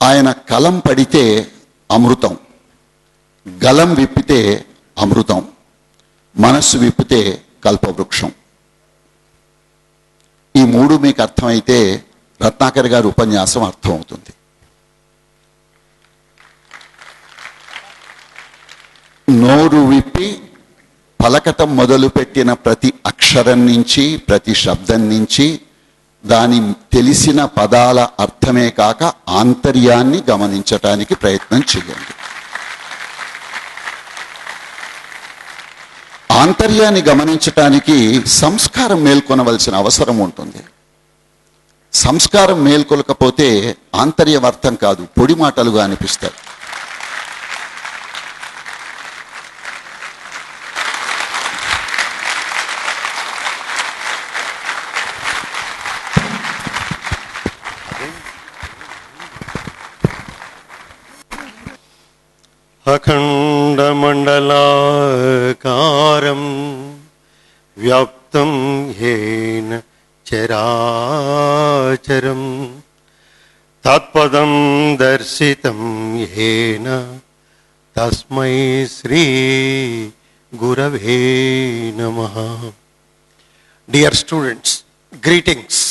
ఆయన కలం పడితే అమృతం, గలం విప్పితే అమృతం, మనస్సు విప్పితే కల్పవృక్షం. ఈ మూడు మీకు అర్థమైతే రత్నాకర్ గారి ఉపన్యాసం అర్థమవుతుంది. నోరు విప్పి పలకటం మొదలుపెట్టిన ప్రతి అక్షరం నుంచి, ప్రతి శబ్దం నుంచి దాని తెలిసిన పదాల అర్థమే కాక ఆంతర్యాన్ని గమనించటానికి ప్రయత్నం చేయండి. ఆంతర్యాన్ని గమనించటానికి సంస్కారం మేల్కొనవలసిన అవసరం ఉంటుంది. సంస్కారం మేల్కొలకపోతే ఆంతర్యం అర్థం కాదు, పొడి మాటలుగా అనిపిస్తాయి. అఖండమండలాకారం వ్యాప్తం యేన చరాచరం తత్పదం దర్శితం యేన తస్మై శ్రీ గురవే నమః. Dear students, greetings.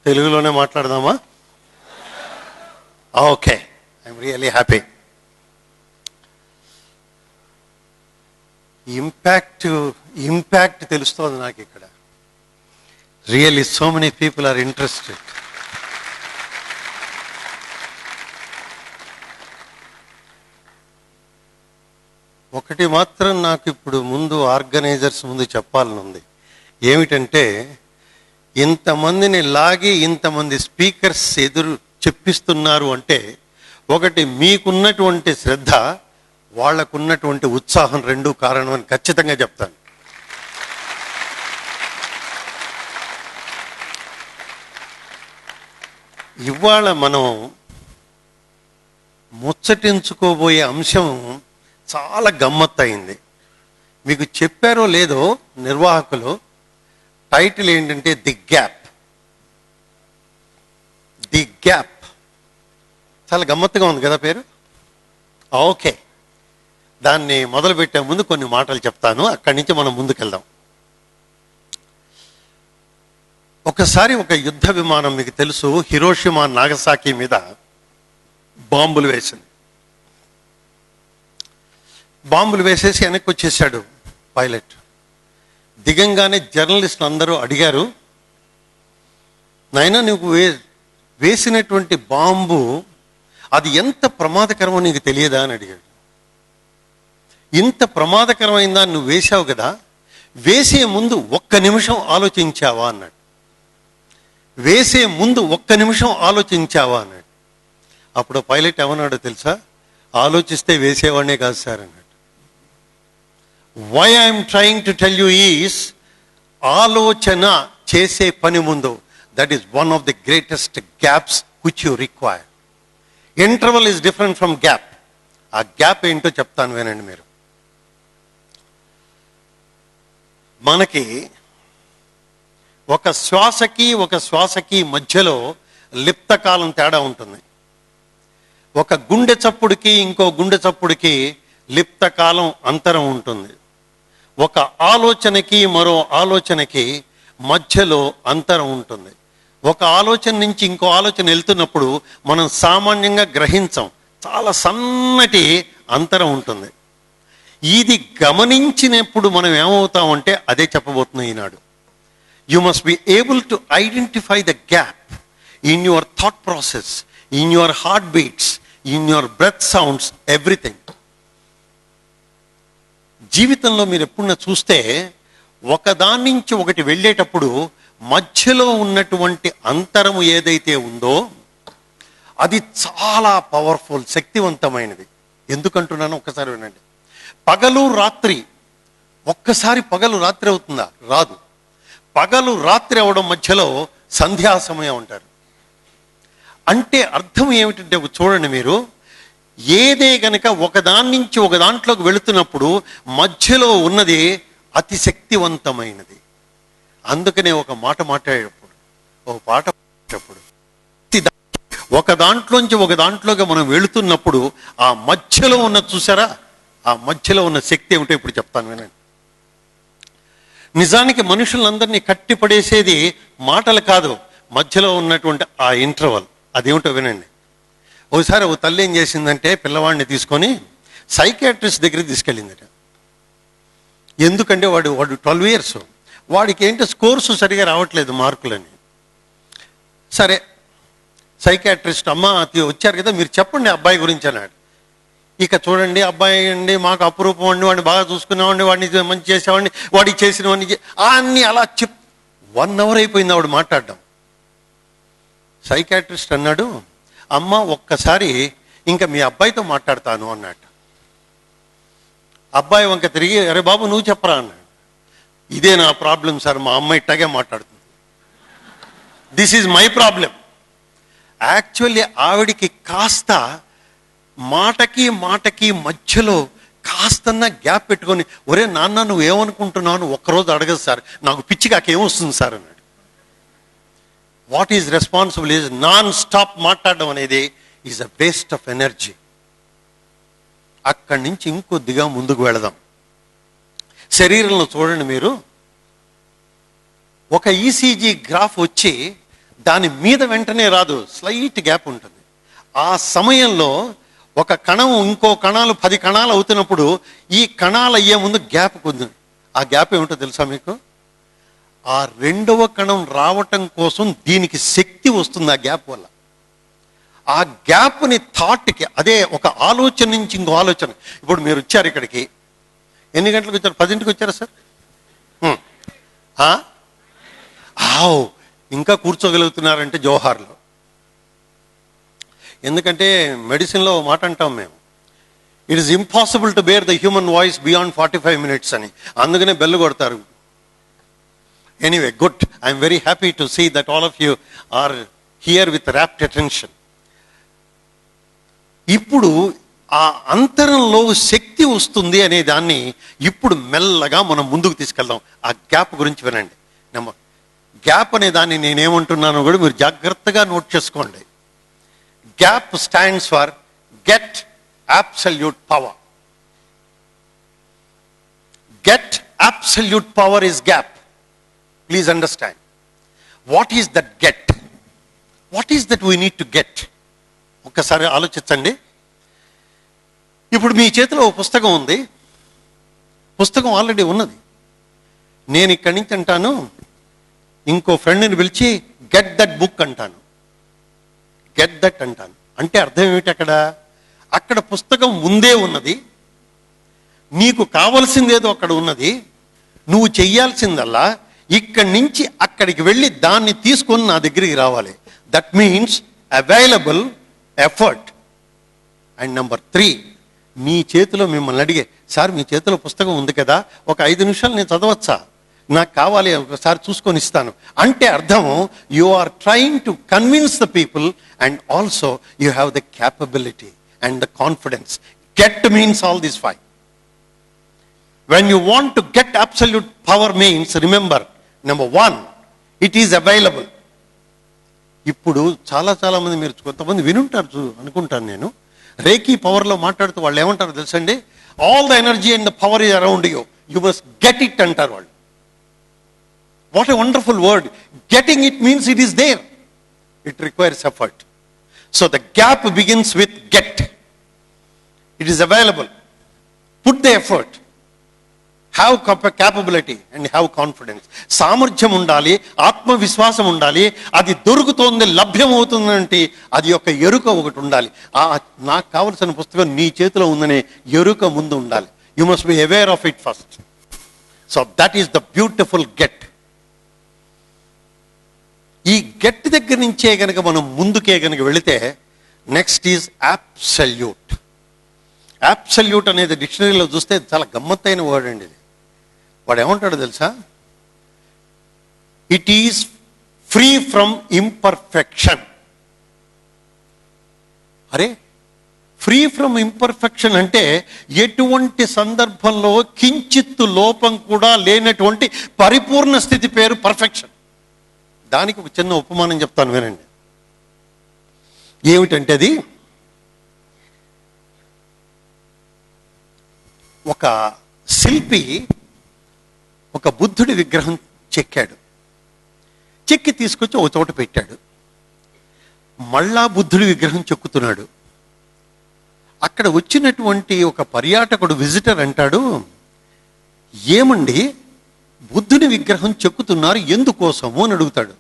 తెలుగులోనే మాట్లాడదామా? Okay, I'm really happy. Impact తెలుస్తోంది నాకు ఇక్కడ. Really so many people are interested. ఒకటి మాత్రం నాకు ఇప్పుడు ముందు ఆర్గనైజర్స్ ముందు చెప్పాలని ఉంది. ఏమిటంటే, ఇంతమందిని లాగి ఇంతమంది స్పీకర్స్ ఎదురు చెప్పిస్తున్నారు అంటే, ఒకటి మీకున్నటువంటి శ్రద్ధ, వాళ్లకున్నటువంటి ఉత్సాహం రెండూ కారణం అని ఖచ్చితంగా చెప్తాను. ఇవాళ మనం ముచ్చటించుకోబోయే అంశం చాలా గమ్మత్తయింది. మీకు చెప్పారో లేదో నిర్వాహకులు, టైటిల్ ఏంటంటే ది గ్యాప్. ది గ్యాప్ చాలా గమ్మత్తుగా ఉంది కదా పేరు. ఓకే, దాన్ని మొదలుపెట్టే ముందు కొన్ని మాటలు చెప్తాను, అక్కడి నుంచి మనం ముందుకెళ్దాం. ఒకసారి ఒక యుద్ధ విమానం, మీకు తెలుసు, హిరోషిమా నాగసాకి మీద బాంబులు వేసింది. బాంబులు వేసేసి వెనక్కి వచ్చేసాడు పైలట్. దిగంగానే జర్నలిస్టులు అందరూ అడిగారు, నాయనా నువ్వు వేసినటువంటి బాంబు అది ఎంత ప్రమాదకరమో నీకు తెలియదా అని అడిగాడు. ఇంత ప్రమాదకరమైందా నువ్వు వేశావు కదా, వేసే ముందు ఒక్క నిమిషం ఆలోచించావా అన్నాడు. వేసే ముందు ఒక్క నిమిషం ఆలోచించావా అన్నాడు. అప్పుడు పైలట్ ఏమన్నాడో తెలుసా? ఆలోచిస్తే వేసేవాడినే కాదు సార్ అన్నాడు. Why I'm trying to tell you is, ఆలోచన చేసే పని ముందు, that is one of the greatest gaps which you require. Interval is different from gap. ఆ గ్యాప్ ఏంటో చెప్తాను, వినండి మీరు. మనకి ఒక శ్వాసకి మధ్యలో లిప్తకాలం తేడా ఉంటుంది. ఒక గుండె చప్పుడుకి ఇంకో గుండె చప్పుడుకి లిప్తకాలం అంతరం ఉంటుంది. ఒక ఆలోచనకి మరో ఆలోచనకి మధ్యలో అంతరం ఉంటుంది. ఒక ఆలోచన నుంచి ఇంకో ఆలోచన వెళ్తున్నప్పుడు మనం సామాన్యంగా గ్రహించం, చాలా సన్నటి అంతరం ఉంటుంది. ఇది గమనించినప్పుడు మనం ఏమవుతామంటే అదే చెప్పబోతున్నాం ఈనాడు. You must be able to identify the gap in your thought process, in your heart beats, in your breath sounds, everything. జీవితంలో మీరు ఎప్పుడన్నా చూస్తే, ఒకదాని నుంచి ఒకటి వెళ్ళేటప్పుడు మధ్యలో ఉన్నటువంటి అంతరము ఏదైతే ఉందో అది చాలా పవర్ఫుల్, శక్తివంతమైనది. ఎందుకంటున్నాను ఒక్కసారి వినండి. పగలు రాత్రి, ఒక్కసారి పగలు రాత్రి అవుతుందా? రాదు. పగలు రాత్రి అవడం మధ్యలో సంధ్యా సమయం అంటారు. అంటే అర్థం ఏమిటంటే, చూడండి మీరు, ఏదే గనక ఒకదాని నుంచి ఒక దాంట్లోకి వెళుతున్నప్పుడు మధ్యలో ఉన్నది అతి శక్తివంతమైనది. అందుకనే ఒక మాట మాట్లాడేటప్పుడు, ఒక పాట పాడేటప్పుడు ఒక దాంట్లోంచి ఒక దాంట్లోకి మనం వెళుతున్నప్పుడు ఆ మధ్యలో ఉన్న చూసారా, ఆ మధ్యలో ఉన్న శక్తి ఏమిటో ఇప్పుడు చెప్తాను వినండి. నిజానికి మనుషులందరినీ కట్టిపడేసేది మాటలు కాదు, మధ్యలో ఉన్నటువంటి ఆ ఇంటర్వల్. అదేమిటో వినండి. ఒకసారి ఓ తల్లి ఏం చేసిందంటే పిల్లవాడిని తీసుకొని సైకియాట్రిస్ట్ దగ్గరికి తీసుకెళ్ళిందట. ఎందుకంటే వాడు 12 years, వాడికి ఏంటో స్కోర్స్ సరిగా రావట్లేదు మార్కులని. సరే సైకియాట్రిస్ట్ అమ్మ వచ్చారు కదా, మీరు చెప్పండి అబ్బాయి గురించి అన్నాడు. ఇక చూడండి అబ్బాయి అండి మాకు అపురూపం అండి, వాడిని బాగా చూసుకున్నామండి, వాడిని మంచి చేసేవాడిని, వాడికి చేసినవాడిని అన్నీ అలా 1 hour అయిపోయింది ఆవిడ మాట్లాడడం. సైకియాట్రిస్ట్ అన్నాడు, అమ్మ ఒక్కసారి ఇంకా మీ అబ్బాయితో మాట్లాడతాను అన్నాడు. అబ్బాయి వంక తిరిగి, అరే బాబు నువ్వు చెప్పరా అన్నాడు. ఇదే నా ప్రాబ్లం సార్, మా అమ్మ ఇట్టాగే మాట్లాడుతుంది. This is my problem. Actually ఆవిడికి కాస్త మాటకి మధ్యలో కాస్తన్న గ్యాప్ పెట్టుకొని, ఒరే నాన్న నువ్వేమనుకుంటున్నావు ఒక్కరోజు అడగదు సార్, నాకు పిచ్చికాకేమొస్తుంది సార్ అన్నాడు. What is responsible is non stop మాట్లాడడం అనేది is a waste of energy. అక్కడి నుంచి ఇంకొద్దిగా ముందుకు వెళదాం. శరీరంలో చూడండి మీరు, ఒక ఈసీజీ గ్రాఫ్ వచ్చి దాని మీద వెంటనే రాదు, స్లైట్ గ్యాప్ ఉంటుంది. ఆ సమయంలో ఒక కణం ఇంకో కణాలు 10 కణాలు అవుతున్నప్పుడు ఈ కణాలు అయ్యే ముందు గ్యాప్ ఉంది. ఆ గ్యాప్ ఏమిటో తెలుసా మీకు? ఆ రెండవ కణం రావటం కోసం దీనికి శక్తి వస్తుంది ఆ గ్యాప్ వల్ల. ఆ గ్యాప్ని థాట్కి, అదే ఒక ఆలోచన నుంచి ఇంకో ఆలోచన. ఇప్పుడు మీరు వచ్చారు ఇక్కడికి, ఎన్ని గంటలకు వచ్చారు? 10ంటికి వచ్చారా సార్? ఇంకా కూర్చోగలుగుతున్నారంటే జోహార్లు. ఎందుకంటే మెడిసిన్లో మాట అంటాం మేము, it is impossible to bear the human voice beyond 45 minutes అని. అందుకనే బెల్లు కొడతారు. Anyway good, I'm very happy to see that all of you are here with rapt attention. ఇప్పుడు ఆ అంతరంలో శక్తి వస్తుంది అనే దాన్ని ఇప్పుడు మెల్లగా మనం ముందుకు తీసుకెళ్దాం. ఆ గ్యాప్ గురించి వినండి. గ్యాప్ అనే దాన్ని నేనేమంటున్నానో కూడా మీరు జాగ్రత్తగా నోట్ చేసుకోండి. Gap stands for get absolute power. Get absolute power is gap. Please understand. What is that get? What is that we need to get? ఒక్కసారి ఆలోచించండి. ఇప్పుడు మీ చేతిలో ఒక పుస్తకం ఉంది, పుస్తకం ఆల్రెడీ ఉన్నది. నేను ఇక్కడి నుంచి అంటాను, ఇంకో ఫ్రెండ్ని పిలిచి గెట్ దట్ బుక్ అంటాను, గెట్ దట్ అంటాను. అంటే అర్థం ఏమిటి? అక్కడ పుస్తకం ముందే ఉన్నది, నీకు కావలసిందేదో అక్కడ ఉన్నది. నువ్వు చెయ్యాల్సిందల్లా ఇక్కడి నుంచి అక్కడికి వెళ్ళి దాన్ని తీసుకొని నా దగ్గరికి రావాలి. That means available effort. And number 3, మీ చేతిలో మిమ్మల్ని అడిగే, సార్ మీ చేతిలో పుస్తకం ఉంది కదా, ఒక 5 నిమిషాలు నేను చదవచ్చా, నాకు కావాలి, ఒకసారి చూసుకొని ఇస్తాను అంటే అర్థము you are trying to convince the people and also you have the capability and the confidence. Get means all these 5. When you want to get absolute power means, remember, number 1, it is available. ఇప్పుడు చాలా మంది, మీరు కొంతమంది వినుంటారు అనుకుంటాను నేను, reiki పవర్లో మాట్లాడుతూ వాళ్ళు ఏమంటారు తెలుసండి, all the energy and the power is around you, you must get it అంటారు వాళ్ళు. What a wonderful word. Getting it means it is there. It requires effort. So the gap begins with get. It is available. Put the effort. Have capability and have confidence. సామర్థ్యం ఉండాలి, ఆత్మవిశ్వాసం ఉండాలి. అది దొరుకుతోంది, లభ్యమవుతుందంటే అది ఒక ఎరుక ఒకటి ఉండాలి. నాకు కావలసిన పుస్తకం నీ చేతిలో ఉందనే ఎరుక ముందు ఉండాలి. You must be aware of it first. So that is the beautiful get. ఈ గెట్ దగ్గర నుంచే కనుక మనం ముందుకే కనుక వెళితే నెక్స్ట్ ఈజ్ అబ్సల్యూట్. అబ్సల్యూట్ అనేది డిక్షనరీలో చూస్తే చాలా గమ్మత్తైన వర్డ్ అండి ఇది. వాడు ఏమంటాడు తెలుసా? It is free from imperfection. అరే, ఫ్రీ ఫ్రమ్ ఇంపర్ఫెక్షన్ అంటే ఎటువంటి సందర్భంలో కించిత్తు లోపం కూడా లేనటువంటి పరిపూర్ణ స్థితి పేరు పర్ఫెక్షన్. దానికి ఒక చిన్న ఉపమానం చెప్తాను వినండి. ఏమిటంటే అది ఒక శిల్పి ఒక బుద్ధుడి విగ్రహం చెక్కాడు. చెక్కి తీసుకొచ్చి ఒక చోట పెట్టాడు. మళ్ళా బుద్ధుడి విగ్రహం చెక్కుతున్నాడు. అక్కడ వచ్చినటువంటి ఒక పర్యాటకుడు విజిటర్ అంటాడు, ఏమండి బుద్ధుని విగ్రహం చెక్కుతున్నారు ఎందుకోసము అని అడుగుతాడు.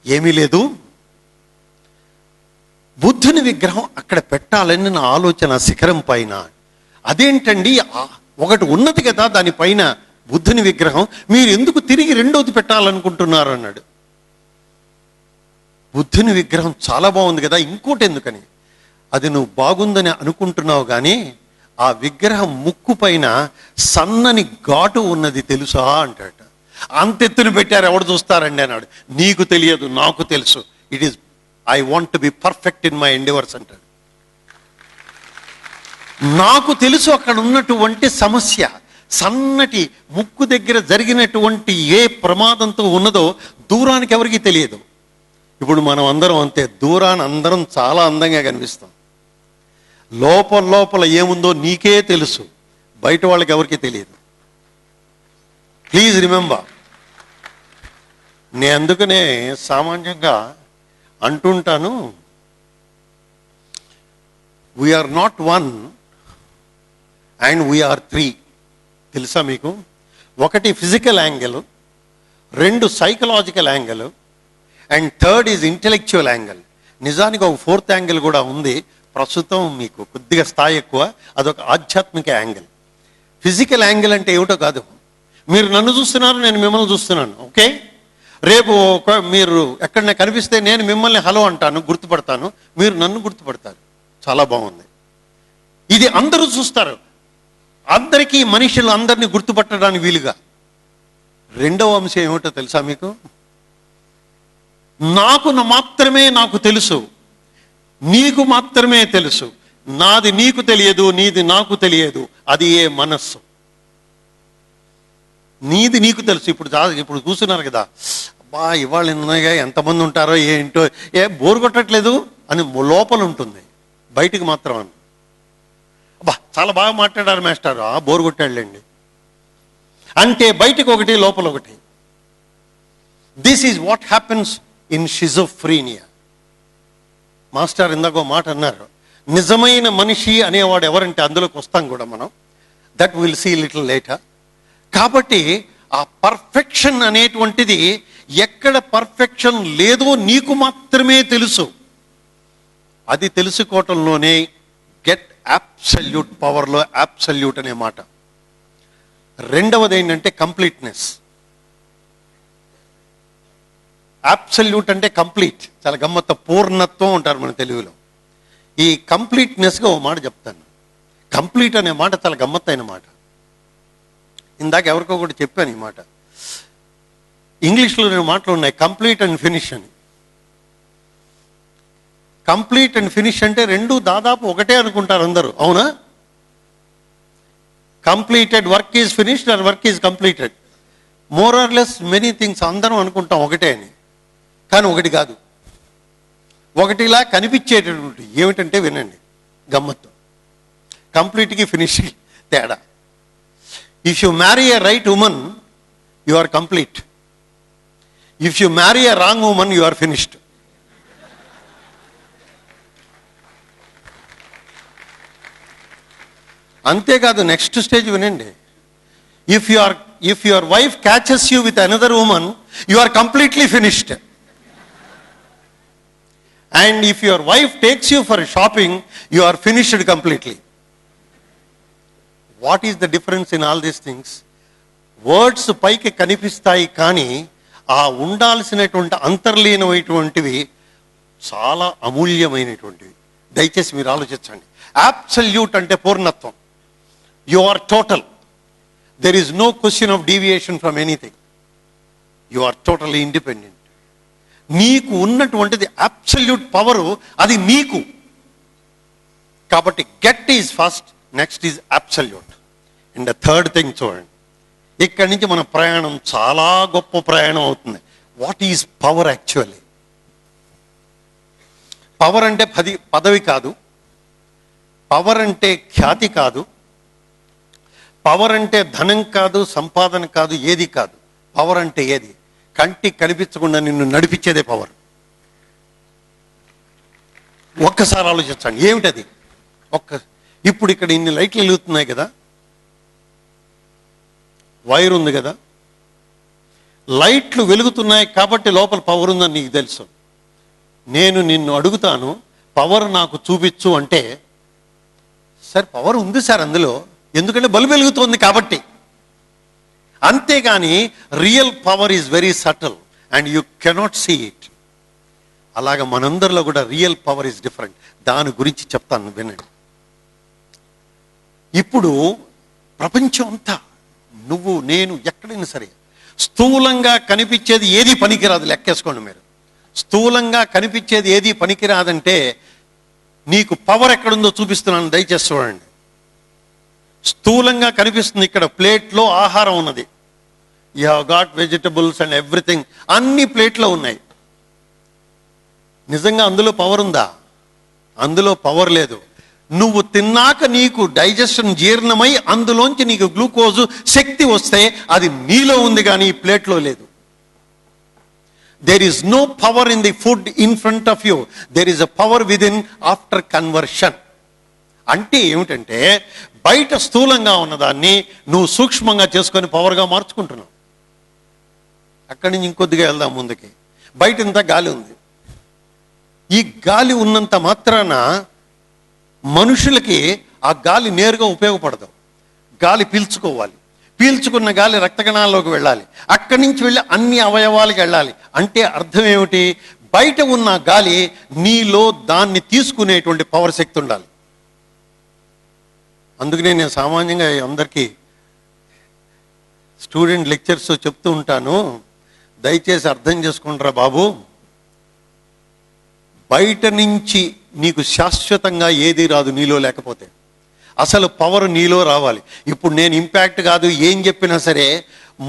ఏమీ లేదు, బుద్ధుని విగ్రహం అక్కడ పెట్టాలని నా ఆలోచన శిఖరం పైన. అదేంటండి, ఒకటి ఉన్నది కదా దానిపైన బుద్ధుని విగ్రహం, మీరు ఎందుకు తిరిగి రెండోది పెట్టాలనుకుంటున్నారు అన్నాడు. బుద్ధుని విగ్రహం చాలా బాగుంది కదా, ఇంకోటి ఎందుకని? అది నువ్వు బాగుందని అనుకుంటున్నావు కానీ ఆ విగ్రహం ముక్కు పైన సన్నని ఘాటు ఉన్నది తెలుసా అంటాడు. అంతెత్తున పెట్టారు, ఎవడు చూస్తారండి అన్నాడు. నీకు తెలియదు, నాకు తెలుసు. It is I want to be perfect in my endeavours అంటాడు. నాకు తెలుసు అక్కడ ఉన్నటువంటి సమస్య, సన్నటి ముక్కు దగ్గర జరిగినటువంటి ఏ ప్రమాదంతో ఉన్నదో దూరానికి ఎవరికి తెలియదు. ఇప్పుడు మనం అందరం అంతే, దూరాన్ని అందరం చాలా అందంగా కనిపిస్తాం. లోపల లోపల ఏముందో నీకే తెలుసు, బయట వాళ్ళకి ఎవరికి తెలియదు. Please remember. నేను అందుకనే సామాన్యంగా అంటుంటాను, we are not one and we are three. తెలుసా మీకు? ఒకటి ఫిజికల్ యాంగిల్, రెండు psychological angle, and third is intellectual angle. నిజానికి ఒక ఫోర్త్ యాంగిల్ కూడా ఉంది, ప్రస్తుతం మీకు కొద్దిగా స్థాయి ఎక్కువ, అదొక ఆధ్యాత్మిక యాంగిల్. ఫిజికల్ యాంగిల్ అంటే ఏమిటో కాదు, మీరు నన్ను చూస్తున్నారు, నేను మిమ్మల్ని చూస్తున్నాను. ఓకే, రేపు మీరు ఎక్కడనే కనిపిస్తే నేను మిమ్మల్ని హలో అంటాను, గుర్తుపడతాను, మీరు నన్ను గుర్తుపడతారు. చాలా బాగుంది. ఇది అందరూ చూస్తారు, అందరికీ మనుషులు అందరినీ గుర్తుపట్టడానికి వీలుగా. రెండవ అంశం ఏమిటో తెలుసా మీకు? నాకు మాత్రమే నాకు తెలుసు, నీకు మాత్రమే తెలుసు. నాది నీకు తెలియదు, నీది నాకు తెలియదు. అది ఏ మనస్సు. నీది నీకు తెలుసు. ఇప్పుడు చూస్తున్నారు కదా, అబ్బా ఇవాళ ఉన్నాయిగా, ఎంతమంది ఉంటారో ఏంటో, బోరు కొట్టట్లేదు అని లోపల ఉంటుంది, బయటికి మాత్రం అని. అబ్బా చాలా బాగా మాట్లాడారు మాస్టర్, బోరు కొట్టాడులేండి అంటే బయటికి ఒకటి, లోపల ఒకటి. This is what happens in schizophrenia. Master ఇందాక మాట అన్నారు, నిజమైన మనిషి అనేవాడు ఎవరంటే అందులోకి వస్తాం కూడా మనం, that will see little later. కాబట్టి ఆ పర్ఫెక్షన్ అనేటువంటిది ఎక్కడ పర్ఫెక్షన్ లేదో నీకు మాత్రమే తెలుసు. అది తెలుసుకోవటంలోనే గెట్ అబ్సల్యూట్ పవర్లో అబ్సల్యూట్ అనే మాట. రెండవది ఏంటంటే కంప్లీట్నెస్. అబ్సల్యూట్ అంటే కంప్లీట్, చాలా గమ్మత్త, పూర్ణత్వం అంటారు మన తెలుగులో. ఈ కంప్లీట్నెస్గా ఓ మాట చెప్తాను. కంప్లీట్ అనే మాట చాలా గమ్మత్తైన మాట. ఇందాక ఎవరికో కూడా చెప్పాను ఈ మాట. ఇంగ్లీష్లో నేను మాటలు ఉన్నాయి, కంప్లీట్ అండ్ ఫినిష్ అని. కంప్లీట్ అండ్ ఫినిష్ అంటే రెండు దాదాపు ఒకటే అనుకుంటారు అందరూ, అవునా? Completed work is finished and work is completed. More or less many things అందరం అనుకుంటాం ఒకటే అని, కానీ ఒకటి కాదు. ఒకటిలా కనిపించేటటువంటి ఏమిటంటే వినండి గమ్మత్తు, కంప్లీట్కి ఫినిష్కి తేడా. If you marry a right woman you are complete. If you marry a wrong woman you are finished. అంతేకాదు, నెక్స్ట్ స్టేజ్ వినండి. If your wife catches you with another woman you are completely finished. And if your wife takes you for shopping you are finished completely. What is the difference in all these things? Words పైకి కనిపిస్తాయి కానీ ఆ ఉండాల్సినటువంటి అంతర్లీనమైనటువంటివి చాలా అమూల్యమైనటువంటివి. దయచేసి మీరు ఆలోచించండి. Absolute అంటే పూర్ణత్వం. You are total. There is no question of deviation from anything. You are totally independent. నీకు ఉన్నటువంటిది అబ్సల్యూట్ పవరు, అది నీకు. కాబట్టి get is first, next is absolute. And the third thing చూడండి, ఇక్కడి నుంచి మన ప్రయాణం చాలా గొప్ప ప్రయాణం అవుతుంది. What is power actually? Power అంటే పదవి కాదు, పవర్ అంటే ఖ్యాతి కాదు, పవర్ అంటే ధనం కాదు, సంపాదన కాదు, ఏది కాదు. పవర్ అంటే ఏది? కంటికి కనిపించకుండా నిన్ను నడిపించేదే పవర్. ఒక్కసారి ఆలోచించండి, ఏమిటది? ఇప్పుడు ఇక్కడ ఇన్ని లైట్లు వెలుగుతున్నాయి కదా, వైర్ ఉంది కదా, లైట్లు వెలుగుతున్నాయి కాబట్టి లోపల పవర్ ఉందని నీకు తెలుసు. నేను నిన్ను అడుగుతాను, పవర్ నాకు చూపించు అంటే, సార్ పవర్ ఉంది సార్ అందులో, ఎందుకంటే బల్బు వెలుగుతోంది కాబట్టి. అంతేగాని real power is very subtle and you cannot see it. అలాగ మనందరిలో కూడా రియల్ పవర్ ఈజ్ డిఫరెంట్. దాని గురించి చెప్తాను, వినండి. ఇప్పుడు ప్రపంచం అంతా, నువ్వు నేను ఎక్కడైనా సరే, స్థూలంగా కనిపించేది ఏది పనికిరాదు. లెక్కేసుకోండి మీరు, స్థూలంగా కనిపించేది ఏది పనికిరాదంటే నీకు పవర్ ఎక్కడుందో చూపిస్తున్నాను, దయచేసి చూడండి. స్థూలంగా కనిపిస్తుంది, ఇక్కడ ప్లేట్లో ఆహారం ఉన్నది. You have got vegetables and everything, అన్ని ప్లేట్లో ఉన్నాయి. నిజంగా అందులో పవర్ ఉందా? అందులో పవర్ లేదు. నువ్వు తిన్నాక నీకు డైజెషన్ జీర్ణమై అందులోంచి నీకు గ్లూకోజు శక్తి వస్తే అది నీలో ఉంది, కానీ ఈ ప్లేట్లో లేదు. There is no power in the food in front of you. There is a power within after conversion. అంటే ఏమిటంటే, బయట స్థూలంగా ఉన్నదాన్ని నువ్వు సూక్ష్మంగా చేసుకొని పవర్గా మార్చుకుంటున్నావు. అక్కడి నుంచి ఇంకొద్దిగా వెళ్దాం ముందుకి. బయట ఇంత గాలి ఉంది. ఈ గాలి ఉన్నంత మాత్రాన మనుషులకి ఆ గాలి నేరుగా ఉపయోగపడదు. గాలి పీల్చుకోవాలి, పీల్చుకున్న గాలి రక్త కణాల్లోకి వెళ్ళాలి, అక్కడి నుంచి వెళ్ళి అన్ని అవయవాలకు వెళ్ళాలి. అంటే అర్థం ఏమిటి? బయట ఉన్న గాలి నీలో దాన్ని తీసుకునేటువంటి పవర్ శక్తి ఉండాలి. అందుకనే నేను సామాన్యంగా అందరికీ స్టూడెంట్ లెక్చర్స్ చెప్తూ ఉంటాను, దయచేసి అర్థం చేసుకుంటారా బాబు, బయట నుంచి నీకు శాశ్వతంగా ఏది రాదు నీలో లేకపోతే. అసలు పవర్ నీలో రావాలి. ఇప్పుడు నేను ఇంపాక్ట్ కాదు ఏం చెప్పినా సరే,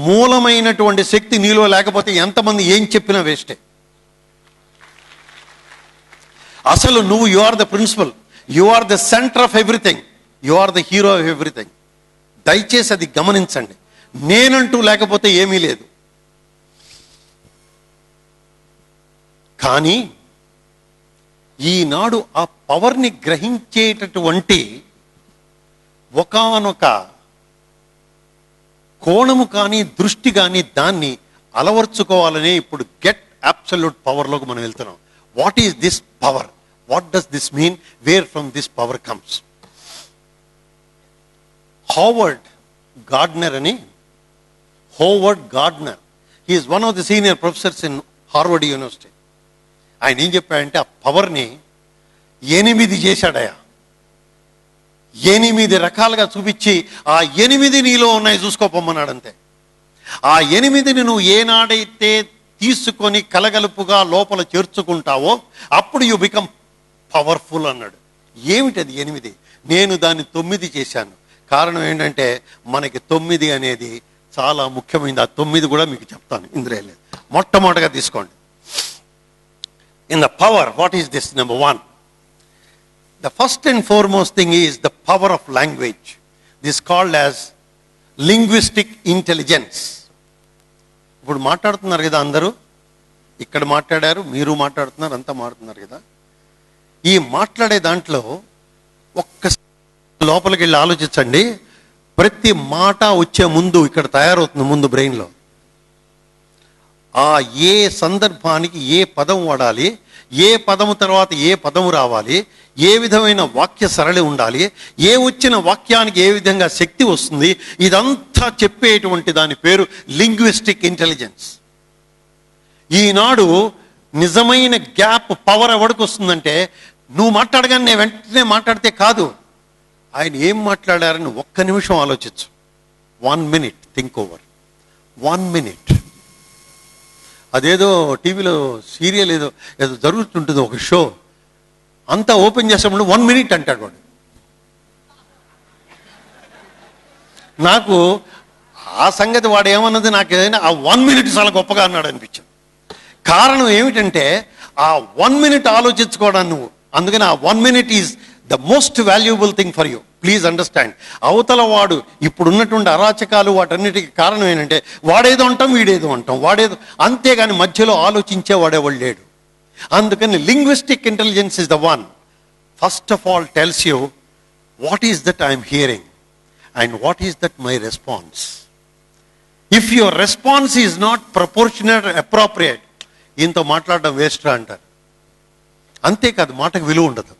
మూలమైనటువంటి శక్తి నీలో లేకపోతే ఎంతమంది ఏం చెప్పినా వేస్టే. అసలు నువ్వు, you are the principal, you are the centre of everything, you are the hero of everything. దయచేసి అది గమనించండి. నేనంటూ లేకపోతే ఏమీ లేదు. కానీ ఈనాడు ఆ పవర్ని గ్రహించేటటువంటి ఒకానొక కోణము కానీ దృష్టి కానీ దాన్ని అలవర్చుకోవాలని ఇప్పుడు గెట్ అబ్సల్యూట్ పవర్లోకి మనం వెళ్తున్నాం. What is this power? What does this mean? Where from this power comes? Howard Gardner, he is one of the senior professors in Harvard university. ఆయన ఏం చెప్పాడంటే, ఆ పవర్ని 8 చేశాడయా. 8 రకాలుగా చూపించి, ఆ 8 నీలో ఉన్నాయి చూసుకోపోమన్నాడు. అంతే. ఆ 8ని నువ్వు ఏనాడైతే తీసుకొని కలగలుపుగా లోపల చేర్చుకుంటావో అప్పుడు యు బికమ్ పవర్ఫుల్ అన్నాడు. ఏమిటది 8? నేను దాన్ని 9 చేశాను. కారణం ఏంటంటే, మనకి 9 అనేది చాలా ముఖ్యమైనది. ఆ 9 కూడా మీకు చెప్తాను, ఇందులో లేదు. మొట్టమొదటిగా తీసుకోండి. In the power, what is this? Number 1. The first and foremost thing is the power of language. This is called as linguistic intelligence. ఇప్పుడు మాట్లాడుతున్నారు కదా అందరూ, ఇక్కడ మాట్లాడారు, మీరు మాట్లాడుతున్నారు, అంతా మాట్లాడుతున్నారు కదా. ఈ మాట్లాడే దాంట్లో ఒక్క లోపలికి వెళ్ళి ఆలోచించండి. ప్రతి మాట వచ్చే ముందు ఇక్కడ తయారవుతుంది ముందు బ్రెయిన్లో. ఆ ఏ సందర్భానికి ఏ పదం వాడాలి, ఏ పదము తర్వాత ఏ పదము రావాలి, ఏ విధమైన వాక్య సరళి ఉండాలి, ఏ వచ్చిన వాక్యానికి ఏ విధంగా శక్తి వస్తుంది, ఇదంతా చెప్పేటువంటి దాని పేరు లింగ్విస్టిక్ ఇంటెలిజెన్స్. ఈనాడు నిజమైన గ్యాప్ పవర్ ఎవరికి వస్తుందంటే, నువ్వు మాట్లాడగానే నేను వెంటనే మాట్లాడితే కాదు, ఆయన ఏం మాట్లాడారని ఒక్క నిమిషం ఆలోచించు. 1 minute థింక్ ఓవర్. 1 minute. అదేదో టీవీలో సీరియల్ ఏదో జరుగుతుంటుంది, ఒక షో, అంతా ఓపెన్ చేసేప్పుడు 1 minute అంటాడు వాడు. నాకు ఆ సంగతి వాడు ఏమన్నది నాకు ఏదైనా ఆ 1 minute చాలా గొప్పగా అన్నాడు అనిపించింది. కారణం ఏమిటంటే, ఆ 1 minute ఆలోచించుకోవడానికి నువ్వు. అందుకని ఆ 1 minute is the most valuable thing for you. Please understand. అవతల వాడు ఇప్పుడున్నటువంటి అరాచకాలు వాటన్నిటికీ కారణం ఏంటంటే వాడేదో అంటాం, వీడేదో అంటాం, వాడేదో, అంతేగాని మధ్యలో ఆలోచించే వాడేవాడు లేడు. అందుకని linguistic intelligence is the one. First of all tells you what is that I'm hearing and what is that my response. If your response is not proportionate, appropriate, ఈయనతో మాట్లాడడం వేస్ట్రా అంటారు. అంతేకాదు, మాటకు విలువ ఉండదు.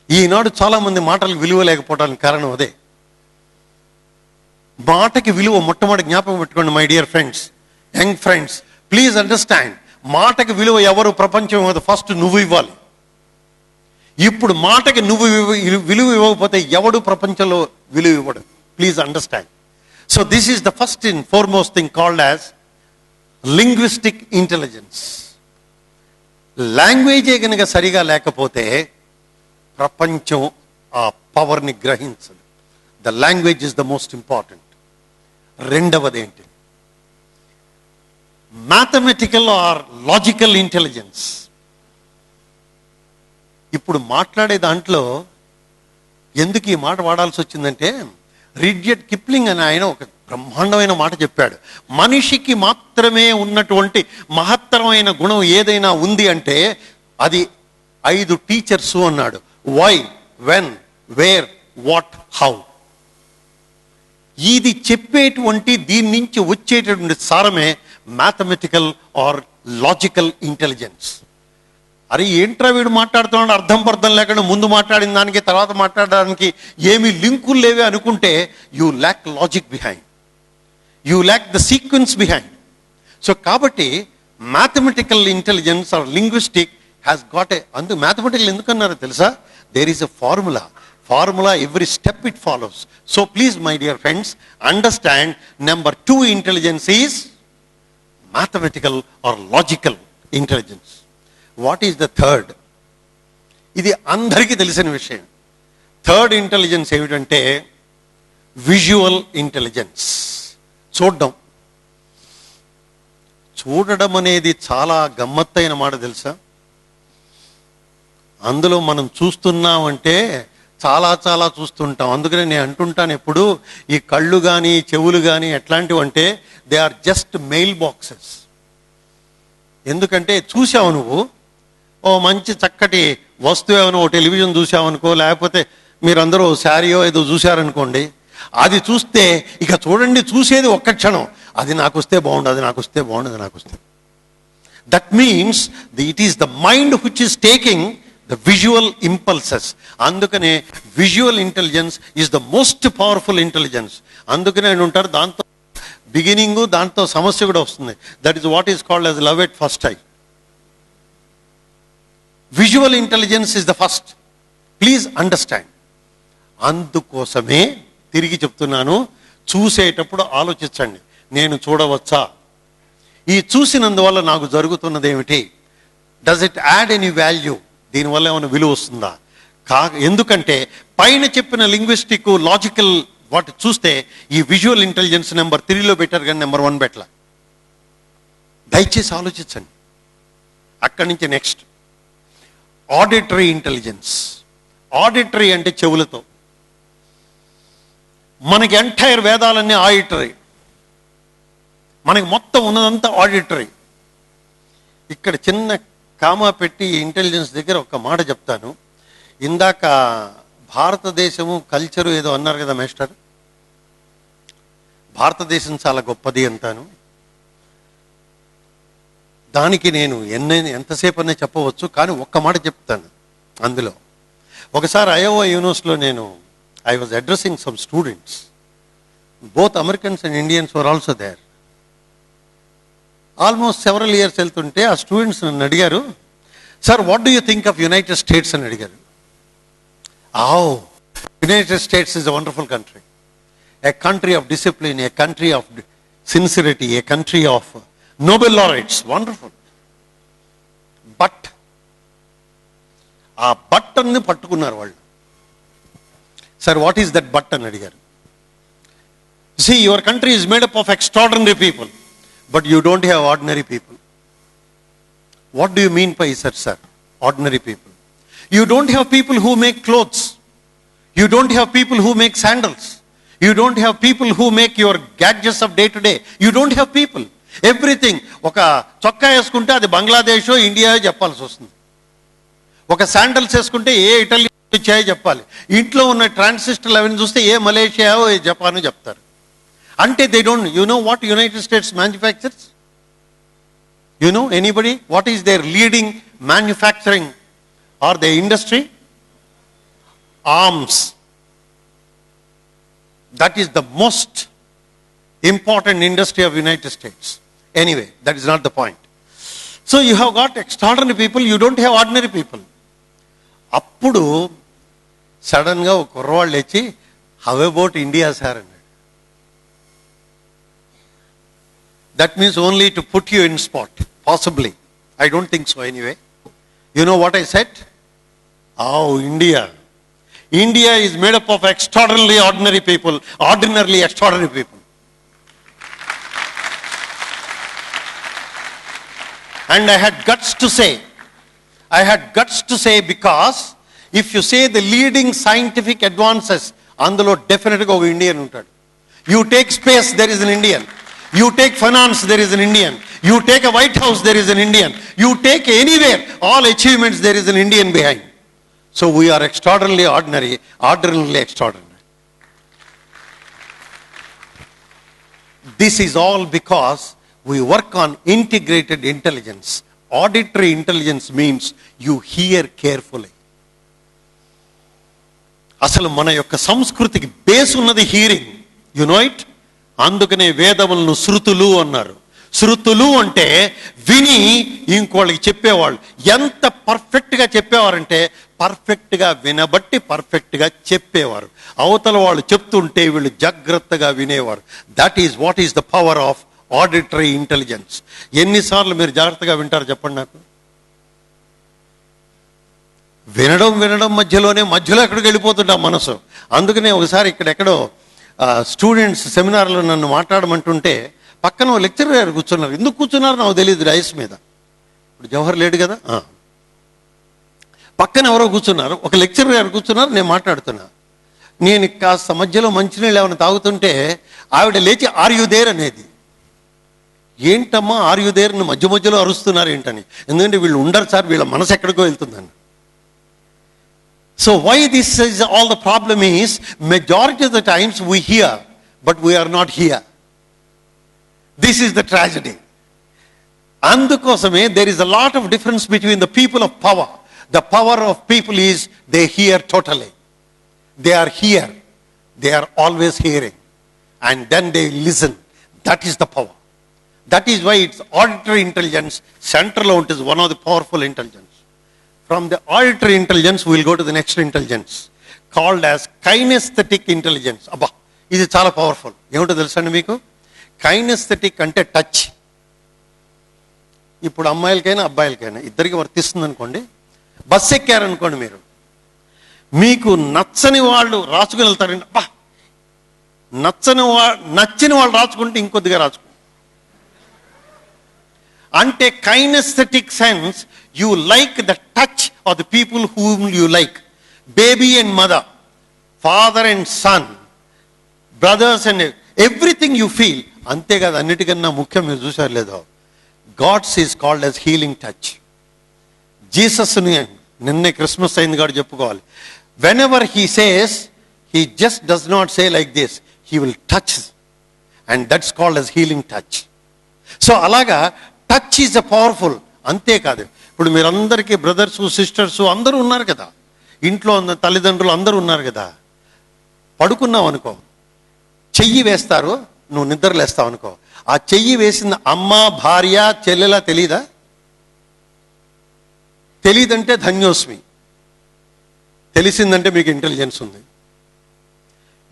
ఈనాడు చాలామంది మాటలకు విలువ లేకపోవడానికి కారణం అదే. మాటకి విలువ మొట్టమొదటి జ్ఞాపకం పెట్టుకోండి my dear friends, young friends, please understand. మాటకి విలువ ఎవరు ప్రపంచం ఇవ్వదు, ఫస్ట్ నువ్వు ఇవ్వాలి. ఇప్పుడు మాటకి నువ్వు విలువ ఇవ్వకపోతే ఎవడు ప్రపంచంలో విలువ ఇవ్వడు. Please understand. So this is the first and foremost thing called as linguistic intelligence. లాంగ్వేజే కనుక సరిగా లేకపోతే ప్రపంచం ఆ పవర్ని గ్రహించదు. The language is the most important. రెండవది ఏంటి? Mathematical or logical intelligence. ఇప్పుడు మాట్లాడే దాంట్లో ఎందుకు ఈ మాట వాడాల్సి వచ్చిందంటే, రిడ్యర్డ్ కిప్లింగ్ అని ఆయన ఒక బ్రహ్మాండమైన మాట చెప్పాడు. మనిషికి మాత్రమే ఉన్నటువంటి మహత్తరమైన గుణం ఏదైనా ఉంది అంటే అది 5 టీచర్స్ అన్నాడు. Why, when, where, what, how. ఇది చెప్పేటువంటి, దీని నుంచి వచ్చేటటువంటి సారమే మ్యాథమెటికల్ ఆర్ లాజికల్ ఇంటెలిజెన్స్. అరే ఏంట్రా వీడు మాట్లాడుతున్నాడు అర్థం పర్థం లేకుండా, ముందు మాట్లాడిన దానికి తర్వాత మాట్లాడడానికి ఏమీ లింకులు లేవే అనుకుంటే you lack logic behind, you lack the sequence behind. So కాబట్టి mathematical intelligence or linguistic has got అందు మ్యాథమెటికల్ ఎందుకన్నారో తెలుసా? There is a formula every step it follows. So please my dear friends, understand number 2 intelligence is mathematical or logical intelligence. What is the third? ఇది అందరికీ తెలిసిన విషయం. Third intelligence ఏమిటంటే visual intelligence. చూడడం అనేది చాలా గమ్మత్తైన మాట తెలుసా? అందులో మనం చూస్తున్నామంటే చాలా చాలా చూస్తుంటాం. అందుకనే నేను అంటుంటాను ఎప్పుడు, ఈ కళ్ళు కానీ చెవులు కానీ ఎట్లాంటివి అంటే they are just mail boxes. ఎందుకంటే చూసావు నువ్వు ఓ మంచి చక్కటి వస్తువు ఏమైనా ఓ టెలివిజన్ చూసావనుకో, లేకపోతే మీరందరూ శారీయో ఏదో చూశారనుకోండి, అది చూస్తే ఇక చూడండి, చూసేది ఒక్క క్షణం, అది నాకు వస్తే బాగుండు, అది నాకు వస్తే బాగుండు, అది నాకు వస్తే. That means it is the mind which is taking the visual impulses. అందుకనే visual intelligence is the most powerful intelligence. అందుకనే ఉంటారు దాంతో బిగినింగ్, దాంతో సమస్య కూడా వస్తుంది. That is what is called as love at first eye. Visual intelligence is the first. Please understand. అందుకోసమే తిరిగి చెప్తున్నాను, చూసేటప్పుడు ఆలోచించండి, నేను చూడవచ్చా? ఈ చూసినందువల్ల నాకు జరుగుతున్నది ఏమిటి? Does it add any value? దీనివల్ల ఏమైనా విలువ వస్తుందా? ఎందుకంటే పైన చెప్పిన లింగ్విస్టిక్ లాజికల్ వాటి చూస్తే ఈ విజువల్ ఇంటెలిజెన్స్ నెంబర్ 3లో పెట్టారు కానీ నెంబర్ 1 పెట్టల. దయచేసి ఆలోచించండి. అక్కడి నుంచి నెక్స్ట్ ఆడిటరీ ఇంటెలిజెన్స్. ఆడిటరీ అంటే చెవులతో. మనకి ఎంటైర్ వేదాలన్నీ ఆడిటరీ, మనకి మొత్తం ఉన్నదంతా ఆడిటరీ. ఇక్కడ చిన్న కామా పెట్టి ఇంటెలిజెన్స్ దగ్గర ఒక మాట చెప్తాను. ఇందాక భారతదేశము కల్చరు ఏదో అన్నారు కదా మేస్టర్, భారతదేశం చాలా గొప్పది అంటాను. దానికి నేను ఎంతసేపు అనే చెప్పవచ్చు, కానీ ఒక్క మాట చెప్తాను. అందులో ఒకసారి అయోవా యూనివర్సిటీలో I was addressing some students, both Americans and Indians were also there. Almost several years వెళ్తుంటే ఆ స్టూడెంట్స్ నన్ను అడిగారు, sir what do you think of United States అని అడిగారు. United States is a wonderful country, a country of discipline, a country of sincerity, a country of Nobel laureates, wonderful. But ఆ బట్టన్ని పట్టుకున్నారు వాళ్ళు. Sir what is that but అని అడిగారు. See, your country is made up of extraordinary people, but you don't have ordinary people. What do you mean by sir? Ordinary people. You don't have people who make clothes. You don't have people who make sandals. You don't have people who make your gadgets of day to day. You don't have people. Everything. ఒక చొక్కా వేసుకుంటే అది బంగ్లాదేశో India చెప్పాల్సి వస్తుంది. ఒక sandals వేసుకుంటే ఏ Italy వచ్చాయో చెప్పాలి. ఇంట్లో ఉన్న ట్రాన్సిస్టర్లు అవన్నీ చూస్తే ఏ మలేషియా ఏ జపాన్ చెప్తారు. అంటే they don't, you know what United States manufactures? You know anybody? What is their leading manufacturing or the industry? Arms. That is the most important industry of United States. Anyway, that is not the point. So you have got extraordinary people, you don't have ordinary people. అప్పుడు సడన్గా ఒక కుర్రవాళ్ళు వచ్చి how about India sir అన్నాడు. That means only to put you in spot. Possibly. I don't think so anyway. You know what I said? Oh, India. India is made up of extraordinarily ordinary people. Ordinarily extraordinary people. And I had guts to say because if you say the leading scientific advances, అందులో డెఫినెట్గా ఒక Indian ఉంటాడు. You take space, there is an Indian. You take finance, there is an Indian. You take a White House, there is an Indian. You take anywhere, all achievements, there is an Indian behind. So we are extraordinarily ordinary, ordinarily extraordinary. This is all because we work on integrated intelligence. Auditory intelligence means you hear carefully. అసలు మన యొక్క సంస్కృతికి base ఉన్నది hearing. You know it. అందుకనే వేదములను శృతులు అన్నారు. శృతులు అంటే విని ఇంకోళ్ళకి చెప్పేవాళ్ళు. ఎంత పర్ఫెక్ట్గా చెప్పేవారంటే పర్ఫెక్ట్గా వినబట్టి పర్ఫెక్ట్గా చెప్పేవారు. అవతల వాళ్ళు చెప్తుంటే వీళ్ళు జాగ్రత్తగా వినేవారు. That is what is the power of auditory intelligence. ఎన్నిసార్లు మీరు జాగ్రత్తగా వింటారు చెప్పండి నాకు? వినడం మధ్యలో ఎక్కడికి వెళ్ళిపోతుంటా మనసు. అందుకనే ఒకసారి ఇక్కడెక్కడో స్టూడెంట్స్ సెమినార్లో నన్ను మాట్లాడమంటుంటే పక్కన లెక్చరర్ గారు కూర్చున్నారు. ఎందుకు కూర్చున్నారు నాకు తెలియదు. రైస్ మీద ఇప్పుడు జవహర్ లేడు కదా, పక్కన ఎవరో కూర్చున్నారు. ఒక లెక్చరర్ గారు కూర్చున్నారు, నేను మాట్లాడుతున్నా. నేను కాస్త మధ్యలో మంచినీళ్ళు ఏమైనా తాగుతుంటే ఆవిడ లేచి ఆర్ యు దేర్ అనేది. ఏంటమ్మా ఆర్ యు దేర్ మధ్యలో అరుస్తున్నారు ఏంటని. ఎందుకంటే వీళ్ళు ఉండరు సార్, వీళ్ళ మనసు ఎక్కడికో వెళ్తుందని. So why this is all the problem is, majority of the times we hear, but we are not here. This is the tragedy. Andukosame, there is a lot of difference between the people of power. The power of people is they hear totally. They are here. They are always hearing. And then they listen. That is the power. That is why it's auditory intelligence. Central is one of the powerful intelligence. From the auditory intelligence, we will go to the next intelligence, called as kinesthetic intelligence. Abba, ఇది చాలా powerful. ఏమిటో తెలుసండి మీకు? Kinesthetic అంటే touch. ఇప్పుడు అమ్మాయిలకైనా అబ్బాయిలకైనా ఇద్దరికి వర్తిస్తుంది అనుకోండి. బస్సు ఎక్కారనుకోండి, మీరు మీకు నచ్చని వాళ్ళు రాసుకుని వెళ్తారండి. అబ్బా, నచ్చిన వాళ్ళు రాసుకుంటే ఇంకొద్దిగా రాసుకుంటారు. అంటే kinesthetic sense, you like the touch of the people whom you like. Baby and mother, father and son, brothers and everything you feel. అంతేకాదు, అన్నిటికన్నా ముఖ్యం మీరు చూసారు లేదో, gods is called as healing touch. జీసస్ని నిన్నే క్రిస్మస్ అయింది కాబట్టి చెప్పుకోవాలి. whenever he says, he just does not say like this, he will touch, and that's called as healing touch. So అలాగా టచ్ ఈజ్ అ పవర్ఫుల్. అంతేకాదు, ఇప్పుడు మీరందరికీ brothers sisters అందరూ ఉన్నారు కదా, ఇంట్లో తల్లిదండ్రులు అందరూ ఉన్నారు కదా. పడుకున్నావు అనుకో, చెయ్యి వేస్తారు, నువ్వు నిద్రలేస్తావు అనుకో. ఆ చెయ్యి వేసిన అమ్మ, భార్య, చెల్లెలా తెలీదా? తెలీదంటే ధన్యోస్మి, తెలిసిందంటే మీకు ఇంటెలిజెన్స్ ఉంది.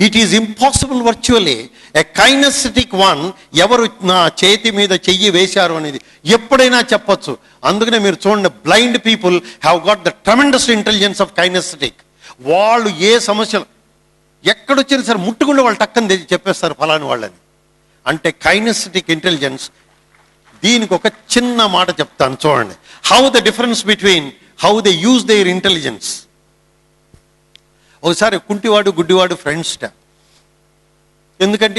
It is impossible virtually. A kinesthetic one, ఎవరు నా చేతి మీద చెయ్యి వేశారు అనేది ఎప్పుడైనా చెప్పొచ్చు. అందుకనే మీరు చూడండి, blind people have got the tremendous intelligence of kinesthetic. వాళ్ళు ఏ సమస్యలు ఎక్కడొచ్చినా సరే ముట్టుకుంటే వాళ్ళు టక్కని చెప్పేస్తారు ఫలాని వాళ్ళని. అంటే కైనెస్థెటిక్ ఇంటెలిజెన్స్ దీనికి ఒక చిన్న మాట చెప్తాను చూడండి. How the difference between how they use their intelligence. ఒకసారి కుంటివాడు గుడ్డివాడు ఫ్రెండ్స్.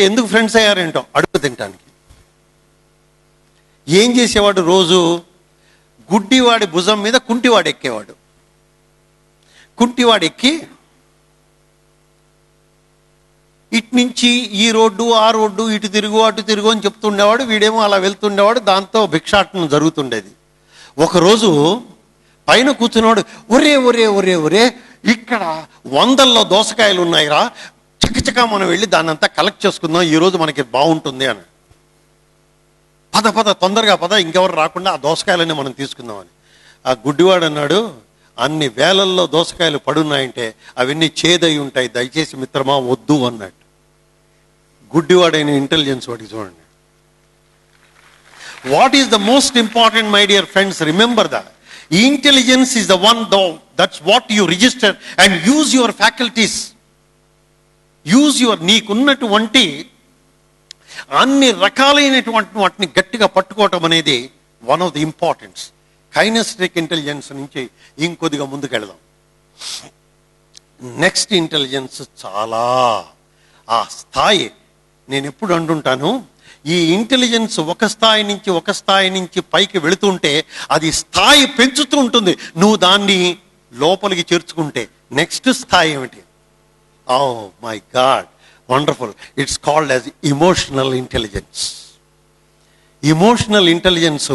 ఎందుకు ఫ్రెండ్స్ అయ్యారేంటో అడుగు తింటానికి. ఏం చేసేవాడు? రోజు గుడ్డివాడి భుజం మీద కుంటివాడు ఎక్కేవాడు. కుంటివాడు ఎక్కి ఇటు నుంచి ఈ రోడ్డు ఆ రోడ్డు ఇటు తిరుగు అటు తిరుగు అని చెప్తుండేవాడు. వీడేమో అలా వెళ్తుండేవాడు. దాంతో భిక్షాటనం జరుగుతుండేది. ఒకరోజు పైన కూర్చున్నవాడు, ఒరే ఒరే ఒరే ఒరే ఇక్కడ 100ల్లో దోసకాయలు ఉన్నాయిరా, చకచకా మనం వెళ్ళి దాన్ని అంతా కలెక్ట్ చేసుకుందాం, ఈరోజు మనకి బాగుంటుంది అని. పద తొందరగా పద, ఇంకెవరు రాకుండా ఆ దోసకాయలన్నీ మనం తీసుకుందామని. ఆ గుడ్డివాడు అన్నాడు, అన్ని వేలల్లో దోసకాయలు పడున్నాయంటే అవన్నీ చేదై ఉంటాయి, దయచేసి మిత్రమా వద్దు అన్నాడు. గుడ్డివాడైన ఇంటెలిజెన్స్ వాడికి చూడండి. What is the most important my dear friends? Remember that intelligence is the one that's what you register and use your faculties. Use your, నీకున్నటువంటి అన్ని రకాలైనటువంటి వాటిని గట్టిగా పట్టుకోవటం అనేది one of the importance. Kinaesthetic intelligence నుంచి ఇంకొద్దిగా ముందుకెళ్దాం. నెక్స్ట్ ఇంటెలిజెన్స్ చాలా ఆ స్థాయి. నేను ఎప్పుడు అంటుంటాను, ఈ ఇంటెలిజెన్స్ ఒక స్థాయి నుంచి పైకి వెళుతుంటే అది స్థాయి పెంచుతూ ఉంటుంది, నువ్వు దాన్ని లోపలికి చేర్చుకుంటే. నెక్స్ట్ స్థాయి ఏమిటి? Oh my god, wonderful. It's called as emotional intelligence. Emotional intelligence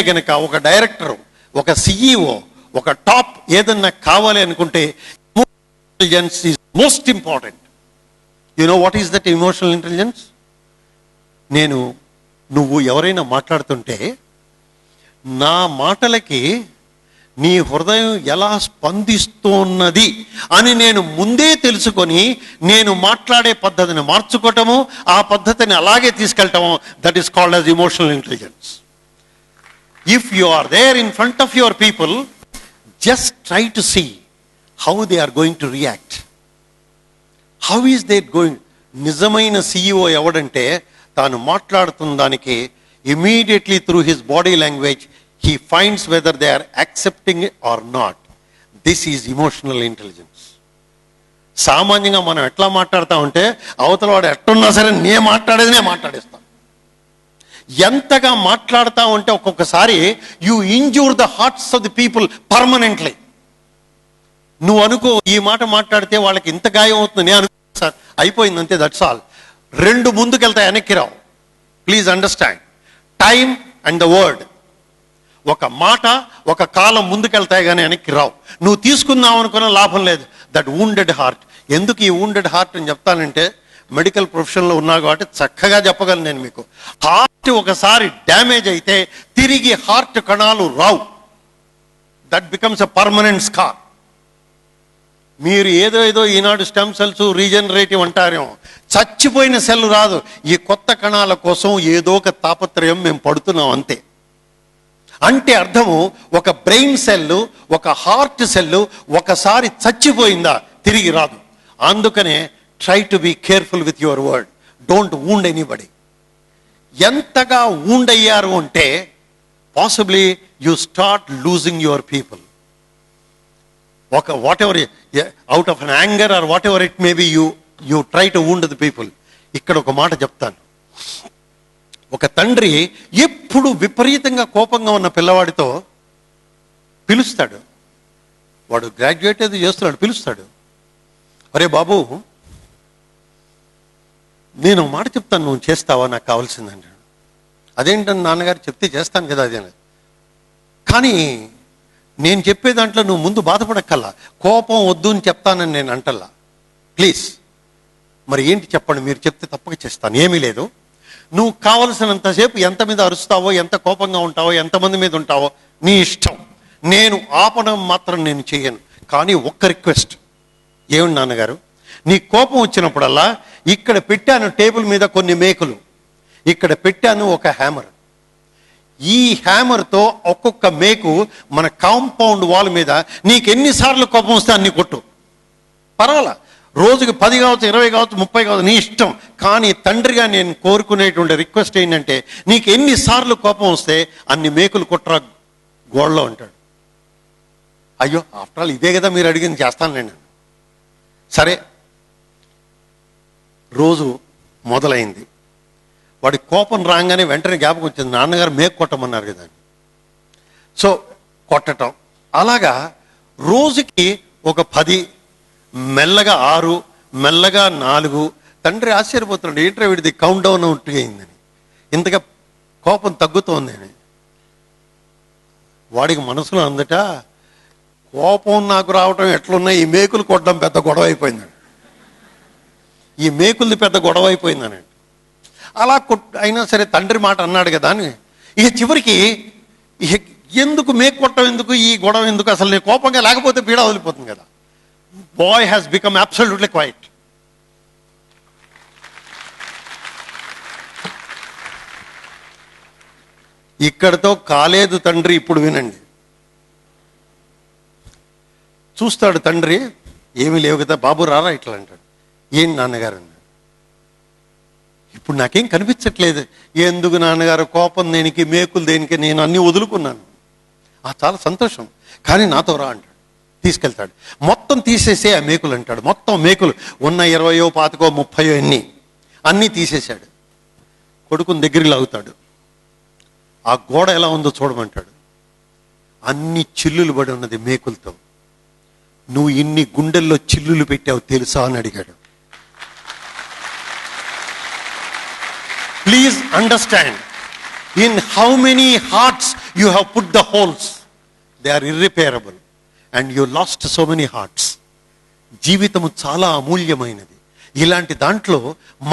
గనక ఒక డైరెక్టర్, ఒక సిఇఓ, ఒక టాప్ ఏదన్నా కావాలి అనుకుంటే intelligence is most important. You know what is that emotional intelligence? నువ్వు ఎవరైనా మాట్లాడుతుంటే నా మాటలకి నీ హృదయం ఎలా స్పందిస్తున్నది అని నేను ముందే తెలుసుకొని నేను మాట్లాడే పద్ధతిని మార్చుకోవటము, ఆ పద్ధతిని అలాగే తీసుకెళ్ళటము, that is called as emotional intelligence. If you are there in front of your people, just try to see how they are going to react. How is they going? నిజమైన CEO ఎవడంటే తాను మాట్లాడుతున్న దానికి immediately through his body language he finds whether they are accepting it or not. This is emotional intelligence. సామాన్యంగా మనం ఎట్లా మాట్లాడతామంటే అవతల వాడు ఎట్టున్నా సరే నేను మాట్లాడేస్తాను. ఎంతగా మాట్లాడుతూ ఉంటే ఒక్కొక్కసారి you injure the hearts of the people permanently. నువ్వు అనుకో ఈ మాట మాట్లాడితే వాళ్ళకి ఇంత గాయం అవుతుంది, నేను అనుకో సార్ అయిపోయింది అంతే, దట్స్ ఆల్. 2 ముందుకెళ్తాయి, వెనక్కి రావు. Please understand, time and the word. ఒక మాట ఒక కాలం ముందుకెళ్తాయి కానీ వెనక్కి రావు. నువ్వు తీసుకుందాం అనుకున్న లాభం లేదు. That wounded heart. ఎందుకు ఈ వూండెడ్ హార్ట్ అని చెప్తానంటే, మెడికల్ ప్రొఫెషన్లో ఉన్నా కాబట్టి చక్కగా చెప్పగలను నేను మీకు. హార్ట్ ఒకసారి డ్యామేజ్ అయితే తిరిగి హార్ట్ కణాలు రావు. That becomes a permanent scar. మీరు ఏదో ఈనాడు స్టెమ్ సెల్స్ రీజనరేటివ్ అంటారేమో, చచ్చిపోయిన సెల్ రాదు. ఈ కొత్త కణాల కోసం ఏదో ఒక తాపత్రయం మేము పడుతున్నాం అంతే. అంటే అర్థము, ఒక బ్రెయిన్ సెల్, ఒక హార్ట్ సెల్ ఒకసారి చచ్చిపోయిందా తిరిగి రాదు. అందుకనే try to be careful with your word. Don't wound anybody. ఎంతగా wound అయ్యారు అంటే possibly you start losing your people. Whatever, out of an anger or whatever it may be, you try to wound the people. ఇక్కడ ఒక మాట చెప్తాను. ఒక తండ్రి ఎప్పుడు విపరీతంగా కోపంగా ఉన్న పిల్లవాడితో పిలుస్తాడు. వాడు గ్రాడ్యుయేట్ ఏదో చేస్తున్నాడు, పిలుస్తాడు, అరే బాబు నేను మాట చెప్తాను, నువ్వు చేస్తావా, నాకు కావాల్సిందండి. అదేంటని నాన్నగారు చెప్తే చేస్తాను కదా అదే. కానీ నేను చెప్పే దాంట్లో నువ్వు ముందు బాధపడక్కల్లా, కోపం వద్దు అని చెప్తానని నేను అంటల్లా. ప్లీజ్ మరి ఏంటి చెప్పండి, మీరు చెప్తే తప్పక చేస్తాను, ఏమీ లేదు. నువ్వు కావలసినంతసేపు ఎంత మీద అరుస్తావో, ఎంత కోపంగా ఉంటావో, ఎంతమంది మీద ఉంటావో నీ ఇష్టం. నేను ఆపడం మాత్రం నేను చేయను. కానీ ఒక్క రిక్వెస్ట్, ఏమిటి నాన్నగారు, నీ కోపం వచ్చినప్పుడల్లా ఇక్కడ పెట్టాను టేబుల్ మీద కొన్ని మేకులు, ఇక్కడ పెట్టాను ఒక హ్యామర్. ఈ హ్యామర్తో ఒక్కొక్క మేకు మన కాంపౌండ్ వాల్ మీద నీకు ఎన్నిసార్లు కోపం వస్తే అన్ని కొట్టు, పర్వాలా. రోజుకి 10 కావచ్చు, 20 కావచ్చు, 30 కావచ్చు, నీ ఇష్టం. కానీ తండ్రిగా నేను కోరుకునేటువంటి రిక్వెస్ట్ ఏంటంటే, నీకు ఎన్నిసార్లు కోపం వస్తే అన్ని మేకులు కుట్రా గోడలో అంటాడు. అయ్యో, ఆఫ్టర్ ఆల్ ఇదే కదా మీరు అడిగింది, చేస్తానులేండి. సరే, రోజు మొదలైంది. వాడి కోపం రాగానే వెంటనే జ్ఞాపకం వచ్చింది, నాన్నగారు మేకు కొట్టమన్నారు కదా. సో కొట్టటం, అలాగా రోజుకి ఒక 10, మెల్లగా 6, మెల్లగా 4. తండ్రి ఆశ్చర్యపోతున్నాడు, ఏంట్రా వీడిది కౌంట్ డౌన్ అవుట్గా అయిందని, ఇంతగా కోపం తగ్గుతోంది అని. వాడికి మనసులో అందట, కోపం నాకు రావటం ఎట్లున్నాయి, ఈ మేకులు కొట్టడం పెద్ద గొడవ అయిపోయిందని, ఈ మేకులది పెద్ద గొడవ అయిపోయిందని. అలా అయినా సరే తండ్రి మాట అన్నాడు కదా అని ఇక చివరికి ఎందుకు మేకు కొట్టడం ఎందుకు, ఈ గొడవ ఎందుకు, అసలు నేను కోపంగా లేకపోతే పీడ వదిలిపోతుంది కదా. Boy has become absolutely quiet. ఇక్కడతో కాలేదు తండ్రి. ఇప్పుడు వినండి. చూస్తాడు తండ్రి, ఏమీ లేవు కదా బాబు, రారా ఇట్లా అంటాడు. ఏం నాన్నగారు అన్నాడు. ఇప్పుడు నాకేం కనిపించట్లేదు. ఎందుకు నాన్నగారు, కోపం దేనికి, మేకులు దేనికి, నేను అన్నీ వదులుకున్నాను. చాలా సంతోషం, కానీ నాతో రా అంటాడు. తీసుకెళ్తాడు. మొత్తం తీసేసే ఆ మేకులు అంటాడు. మొత్తం మేకులు ఉన్న 20, 25, 30 అన్నీ తీసేశాడు. కొడుకుని దగ్గరికి లాగుతాడు. ఆ గోడ ఎలా ఉందో చూడమంటాడు. అన్ని చిల్లులు పడి ఉన్నది మేకులతో. నువ్వు ఇన్ని గుండెల్లో చిల్లులు పెట్టావు తెలుసా అని అడిగాడు. Please understand, in how many hearts you have put the holes. They are irreparable and you lost so many hearts. జీవితము చాలా అమూల్యమైనది. ఇలాంటి దాంట్లో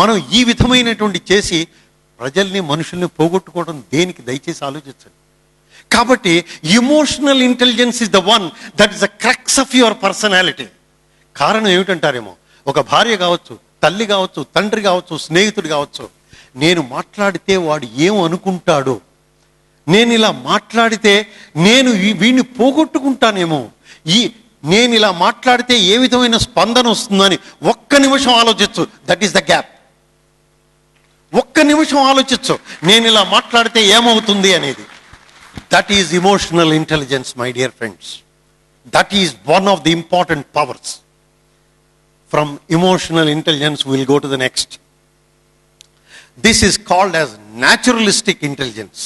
మనం ఈ విధమైనటువంటి చేసి ప్రజల్ని, మనుషుల్ని పోగొట్టుకోవడం దేనికి, దయచేసి ఆలోచించండి. కాబట్టి emotional intelligence is the one that is the crux of your personality. కారణం ఏమిటంటారేమో, ఒక భార్య కావచ్చు, తల్లి కావచ్చు, తండ్రి కావచ్చు, స్నేహితుడు కావచ్చు, నేను మాట్లాడితే వాడు ఏం అనుకుంటాడో, నేను ఇలా మాట్లాడితే నేను వీడిని పోగొట్టుకుంటానేమో, నేను ఇలా మాట్లాడితే ఏ విధమైన స్పందన వస్తుందని ఒక్క నిమిషం ఆలోచించు. That is the gap. ఒక్క నిమిషం ఆలోచించు, నేను ఇలా మాట్లాడితే ఏమవుతుంది అనేది. That is emotional intelligence, my dear friends. That is one of the important powers. From emotional intelligence will go to the next. This is called as naturalistic intelligence.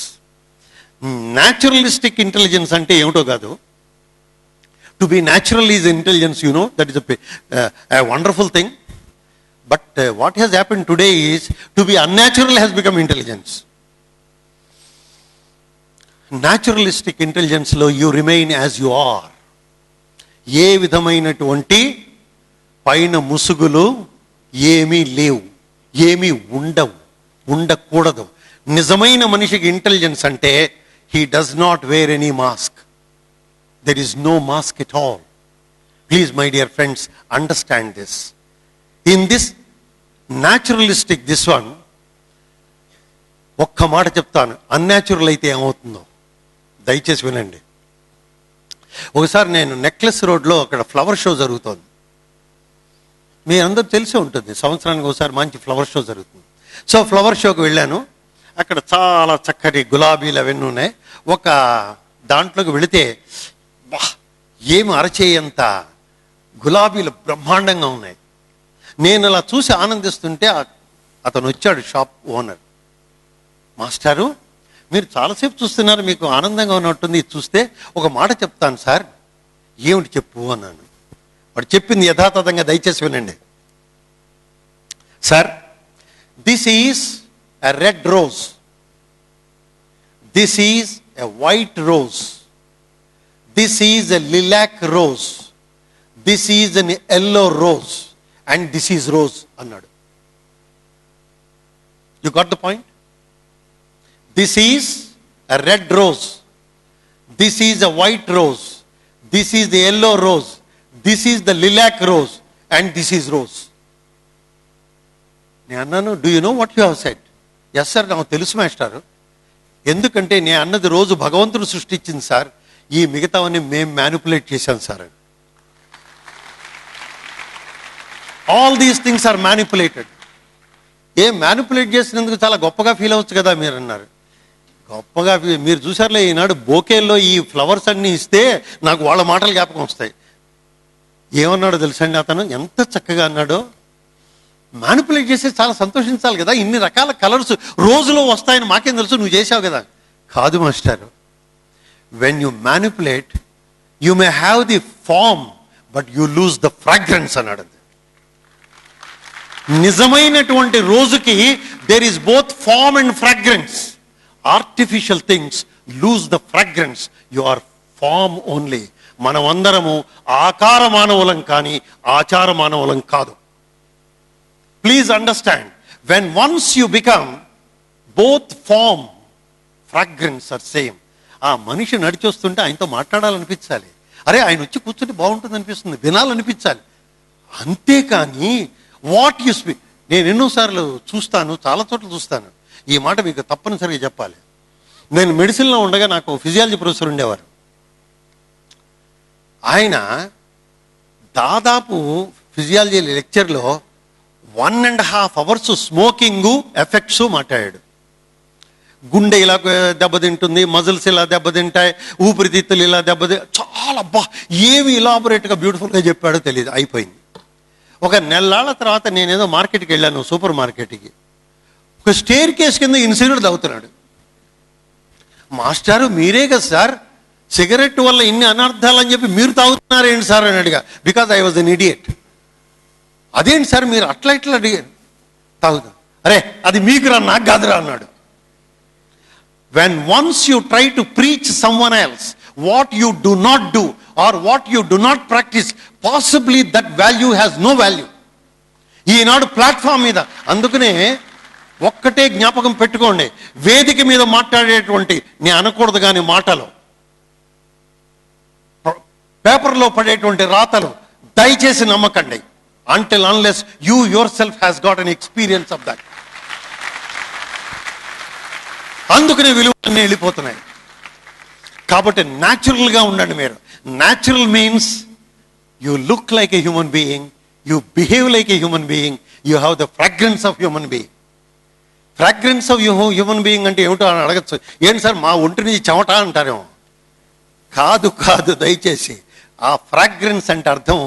Naturalistic intelligence అంటే ఏమిటో కాదు. To be natural is intelligence, you know, that is a wonderful thing. But what has happened today is, to be unnatural has become intelligence. Naturalistic intelligence లో you remain as you are. ఏ విధమైనటువంటి పైన ముసుగులు ఏమీ లేవు, ఏమీ ఉండవు, ఉండకూడదు. నిజమైన మనిషికి ఇంటెలిజెన్స్ అంటే he does not wear any mask. There is no mask at all. Please, my dear friends, understand this. In this naturalistic, this one, ఒక్క మాట చెప్తాను, అన్యాచురల్ అయితే ఏమవుతుందో దయచేసి వినండి. ఒకసారి నేను నెక్లెస్ రోడ్లో, అక్కడ ఫ్లవర్ షో జరుగుతోంది. మీ అందరూ తెలిసే ఉంటుంది, సంవత్సరానికి ఒకసారి మంచి ఫ్లవర్ షో జరుగుతుంది. సో ఫ్లవర్ షోకి వెళ్ళాను. అక్కడ చాలా చక్కటి గులాబీలు అవన్నీ ఉన్నాయి. ఒక దాంట్లోకి వెళితే ఏమి అరచేయంత గులాబీలు బ్రహ్మాండంగా ఉన్నాయి. నేను అలా చూసి ఆనందిస్తుంటే అతను వచ్చాడు, షాప్ ఓనర్. మాస్టారు, మీరు చాలాసేపు చూస్తున్నారు, మీకు ఆనందంగా ఉన్నట్టుంది, చూస్తే ఒక మాట చెప్తాను సార్. ఏమిటి చెప్పు అన్నాను. వాడు చెప్పింది యథాతథంగా దయచేసి వినండి. Sir, this is a red rose, this is a white rose, this is a lilac rose, this is an yellow rose, and this is rose అన్నాడు. You got the point? This is a red rose, this is a white rose, this is the yellow rose, this is the lilac rose, and this is rose. నేను అన్నాను, do you know what you have said? Yes sir, నాకు తెలుసు మాస్టారు. ఎందుకంటే నేను అన్నది రోజు భగవంతుడు సృష్టించింది సార్, ఈ మిగతావన్నీ మేము మ్యానిపులేట్ చేశాం sir. All these things are manipulated. Manipulate చేసినందుకు చాలా గొప్పగా ఫీల్ అవ్వచ్చు కదా మీరు అన్నారు. గొప్పగా మీరు చూసారులే, ఈనాడు బోకేల్లో ఈ ఫ్లవర్స్ అన్నీ ఇస్తే నాకు వాళ్ళ మాటలు జ్ఞాపకం వస్తాయి. ఏమన్నాడో తెలుసండి అతను, ఎంత చక్కగా అన్నాడో. మ్యానిపులేట్ చేస్తే చాలా సంతోషించాలి కదా, ఇన్ని రకాల కలర్స్ రోజులో వస్తాయని మాకేం తెలుసు, నువ్వు చేసావు కదా. కాదు మాస్టారు, when you manipulate you may have the form but you lose the fragrance అన్నాడు. నిజమైనటువంటి రోజుకి there is both form and fragrance. Artificial things lose the fragrance, you are form only. మనమందరము ఆకార మానవులం కానీ ఆచార మానవులం కాదు. Please understand, when once you become both form fragrance are same. ఆ మనిషి నడిచొస్తుంటే ఆయనతో మాట్లాడాలనిపించాలి, అరే ఆయన వచ్చి కూర్చుంటే బాగుంటుంది అనిపిస్తుంది, వినాలనిపించాలి. అంతేకాని వాట్ యు స్పీక్. నేను ఎన్నోసార్లు చూస్తాను, చాలా చోట్ల చూస్తాను. ఈ మాట మీకు తప్పనిసరిగా చెప్పాలి. నేను మెడిసిన్లో ఉండగా నాకు ఫిజియాలజీ ప్రొఫెసర్ ఉండేవారు. ఆయన దాదాపు ఫిజియాలజీ లెక్చర్లో 1.5 hours స్మోకింగ్ ఎఫెక్ట్స్ మాట్లాడాడు. గుండె ఇలా దెబ్బతింటుంది, మజిల్స్ ఇలా దెబ్బతింటాయి, ఊపిరితిత్తులు ఇలా చాలా ఏమి ఇలాబొరేట్గా బ్యూటిఫుల్గా చెప్పాడో తెలియదు. అయిపోయింది. ఒక నెలల తర్వాత నేనేదో మార్కెట్కి వెళ్ళాను, సూపర్ మార్కెట్కి. ఒక స్టేర్ కేస్ కింద ఇన్సిగరెట్ తాగుతున్నాడు. మాస్టారు మీరే కదా సార్ సిగరెట్ వల్ల ఇన్ని అనర్థాలు అని చెప్పి మీరు తాగుతున్నారేంటి సార్ అని అడిగా. Because I was an idiot. అదేంటి సార్ మీరు అట్లా ఇట్లా అడిగారు, తాగుతా. అరే అది మీకు రా, నాకు కాదురా అన్నాడు. When once you try to preach someone else what you do not do or what you do not practice, possibly that value has no value. ఈనాడు ప్లాట్ఫామ్ మీద, అందుకనే ఒక్కటే జ్ఞాపకం పెట్టుకోండి, వేదిక మీద మాట్లాడేటువంటి నేను అనకూడదు కానీ మాటలు, పేపర్లో పడేటువంటి రాతలు దయచేసి నమ్మకండి. Until unless you your self has got an experience of that. అందుకనే విలువలన్నీ వెళ్ళిపోతున్నాయి. కాబట్టి న్యాచురల్గా ఉండండి మీరు. Natural means you look like a human being, you behave like a human being, you have the fragrance of human being. Fragrance of human being అంటే ఏమిటో అని అడగచ్చు. ఏంటి సార్ మా ఒంటి నుంచి చెమట అంటారేమో. కాదు కాదు, దయచేసి ఆ ఫ్రాగ్రెన్స్ అంటే అర్థం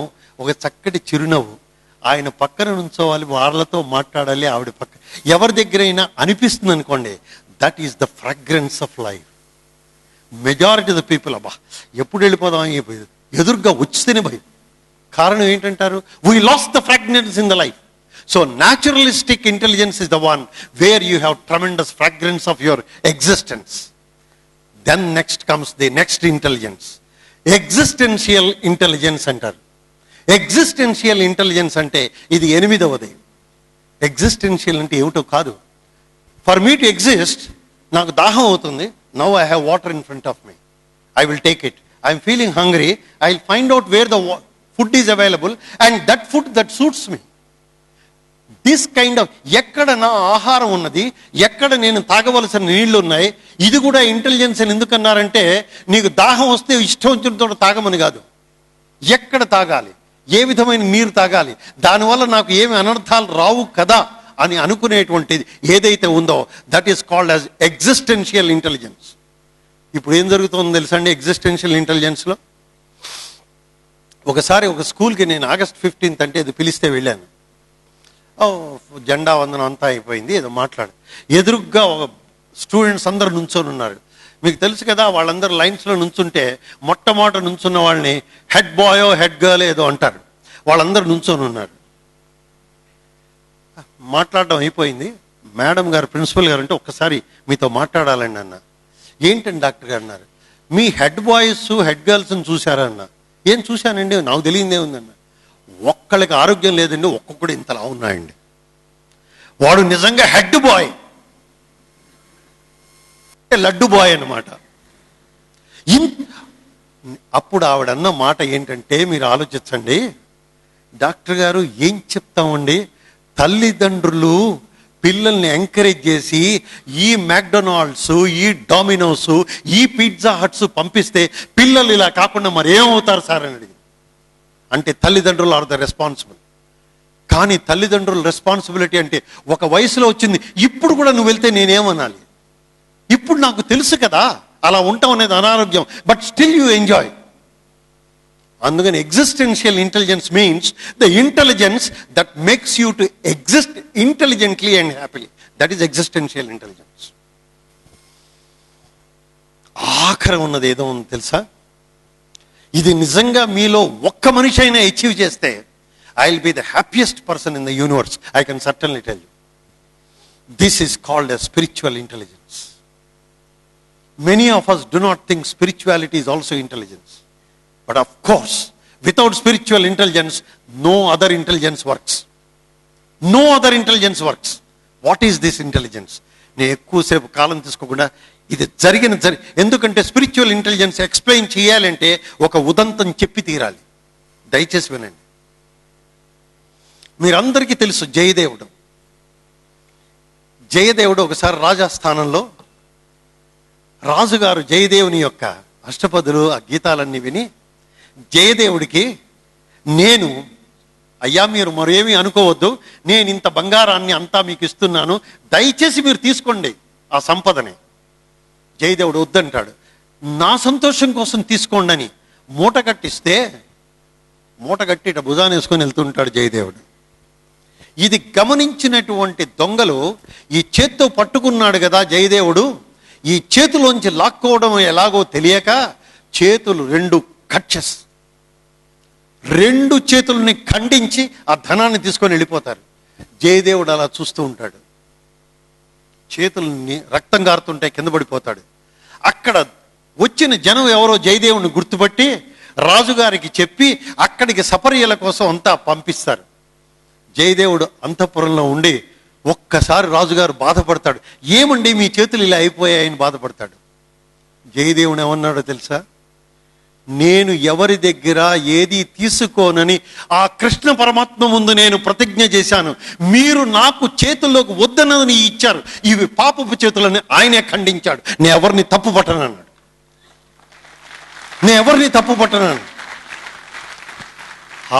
ఒక చక్కటి చిరునవ్వు. ఆయన పక్కన నుంచోవాలి, వాళ్ళతో మాట్లాడాలి, ఆవిడ పక్క ఎవరి దగ్గరైనా అనిపిస్తుంది అనుకోండి, that is the fragrance of life. Majority the people ఎప్పుడు వెళ్ళిపోదాం అయిపోయింది, ఎదురుగా వచ్చితేనే భయం. కారణం ఏంటంటారు? We last the fragrance in the life. So naturalistic intelligence is the one where you have tremendous fragrance of your existence. Then next comes the next intelligence, existential intelligence అంటారు. Existential intelligence అంటే ఇది 8వది. Existential అంటే ఏమిటో కాదు. For me to exist, నాకు దాహం అవుతుంది, now I have water in front of me, I will take it. I'm feeling hungry, I will find out where the food is available and that food that suits me. This kind of, ఎక్కడ నా ఆహారం ఉన్నది, ఎక్కడ నేను తాగవలసిన నీళ్లు ఉన్నాయి, ఇది కూడా ఇంటెలిజెన్స్ అని ఎందుకన్నారంటే, నీకు దాహం వస్తే ఇష్టం వచ్చినతో తాగమని కాదు, ఎక్కడ తాగాలి, ఏ విధమైన నీరు తాగాలి, దానివల్ల నాకు ఏమి అనర్థాలు రావు కదా అని అనుకునేటువంటిది ఏదైతే ఉందో that is called as existential intelligence. ఇప్పుడు ఏం జరుగుతుందో తెలుసండి ఎగ్జిస్టెన్షియల్ ఇంటెలిజెన్స్లో? ఒకసారి ఒక స్కూల్కి నేను August 15th అంటే ఇది పిలిస్తే వెళ్ళాను. జెండా వందనం అంతా అయిపోయింది, ఏదో మాట్లాడు. ఎదురుగ్గా ఒక స్టూడెంట్స్ అందరు నుంచొని ఉన్నారు. మీకు తెలుసు కదా, వాళ్ళందరూ లైన్స్లో నుంచుంటే మొట్టమొదట నుంచున్న వాళ్ళని హెడ్ బాయో హెడ్ గర్ల్ ఏదో అంటారు. వాళ్ళందరూ నుంచొని ఉన్నారు. మాట్లాడడం అయిపోయింది. మేడం గారు, ప్రిన్సిపల్ గారు అంటే ఒక్కసారి మీతో మాట్లాడాలండి అన్న. ఏంటండి డాక్టర్ గారు అన్నారు. మీ హెడ్ బాయ్స్ హెడ్ గర్ల్స్ని చూశారా అన్న. ఏం చూశానండి, నాకు తెలియదే ఉందన్న. ఒక్కళ్ళకి ఆరోగ్యం లేదండి, ఒక్కొక్కడు ఇంతలా ఉన్నాయండి. వాడు నిజంగా హెడ్ బాయ్, లడ్డు బాయ్ అన్నమాట. అప్పుడు ఆవిడన్న మాట ఏంటంటే, మీరు ఆలోచించండి డాక్టర్ గారు, ఏం చెప్తామండి, తల్లిదండ్రులు పిల్లల్ని ఎంకరేజ్ చేసి ఈ మ్యాక్డొనాల్డ్స్, ఈ డామినోస్, ఈ పిజ్జా హట్స్ పంపిస్తే పిల్లలు ఇలా కాకుండా మరి ఏమవుతారు సార్ అని అడిగింది. అంటే తల్లిదండ్రులు ఆర్ ద రెస్పాన్సిబుల్. కానీ తల్లిదండ్రుల రెస్పాన్సిబిలిటీ అంటే ఒక వయసులో వచ్చింది, ఇప్పుడు కూడా నువ్వు వెళ్తే నేనేమనాలి? ఇప్పుడు నాకు తెలుసు కదా అలా ఉంటాం అనేది అనారోగ్యం, బట్ స్టిల్ యూ ఎంజాయ్. అందుకని existential intelligence means the intelligence that makes you to exist intelligently and happily. That is existential intelligence. ఆఖరి ఉన్నది ఏదో ఉంది తెలుసా? ఇది నిజంగా మీలో ఒక్క మనిషి అయినా అచీవ్ చేస్తే I will be the happiest person in the universe. I can certainly tell you. This is called a spiritual intelligence. Many of us do not think spirituality is also intelligence. But of course, without spiritual intelligence, no other intelligence works. No other intelligence works. What is this intelligence? నేను ఎక్కువసేపు కాలం తీసుకోకుండా ఇది ఎందుకంటే spiritual intelligence explain చేయాలంటే ఒక ఉదంతం చెప్పి తీరాలి. దయచేసి వినండి. మీరందరికీ తెలుసు జయదేవుడు. జయదేవుడు ఒకసారి రాజస్థానంలో రాజుగారు జయదేవుని యొక్క అష్టపదులు ఆ గీతాలన్నీ విని జయదేవుడికి, నేను అయ్యా మీరు మరేమీ అనుకోవద్దు, నేను ఇంత బంగారాన్ని అంతా మీకు ఇస్తున్నాను, దయచేసి మీరు తీసుకోండి ఆ సంపదని. జయదేవుడు వద్దంటాడు. నా సంతోషం కోసం తీసుకోండి అని మూట కట్టిస్తే మూట కట్టి ఇట భుజాన్ని వేసుకొని వెళ్తుంటాడు జయదేవుడు. ఇది గమనించినటువంటి దొంగలు ఈ చేత్తో పట్టుకున్నాడు కదా జయదేవుడు, ఈ చేతులోంచి లాక్కోవడం ఎలాగో తెలియక చేతులు రెండు కట్ చేసి రెండు చేతుల్ని ఖండించి ఆ ధనాన్ని తీసుకొని వెళ్ళిపోతారు. జయదేవుడు అలా చూస్తూ ఉంటాడు. చేతుల్ని రక్తం గారుతుంటే కింద పడిపోతాడు. అక్కడ వచ్చిన జనం ఎవరో జయదేవుని గుర్తుపట్టి రాజుగారికి చెప్పి అక్కడికి సపర్యల కోసం అంతా పంపిస్తారు. జయదేవుడు అంతఃపురంలో ఉండి ఒక్కసారి రాజుగారు బాధపడతాడు. ఏమండి మీ చేతులు ఇలా అయిపోయాయని బాధపడతాడు. జయదేవుడు ఏమన్నాడో తెలుసా? నేను ఎవరి దగ్గర ఏది తీసుకోనని ఆ కృష్ణ పరమాత్మ ముందు నేను ప్రతిజ్ఞ చేశాను. మీరు నాకు చేతుల్లోకి వద్దనని ఇచ్చారు, ఇవి పాపపు చేతులని ఆయనే ఖండించాడు. నేను ఎవరిని తప్పు పట్టనన్నాడు. నేను ఎవరిని తప్పు పట్టనన్నాడు.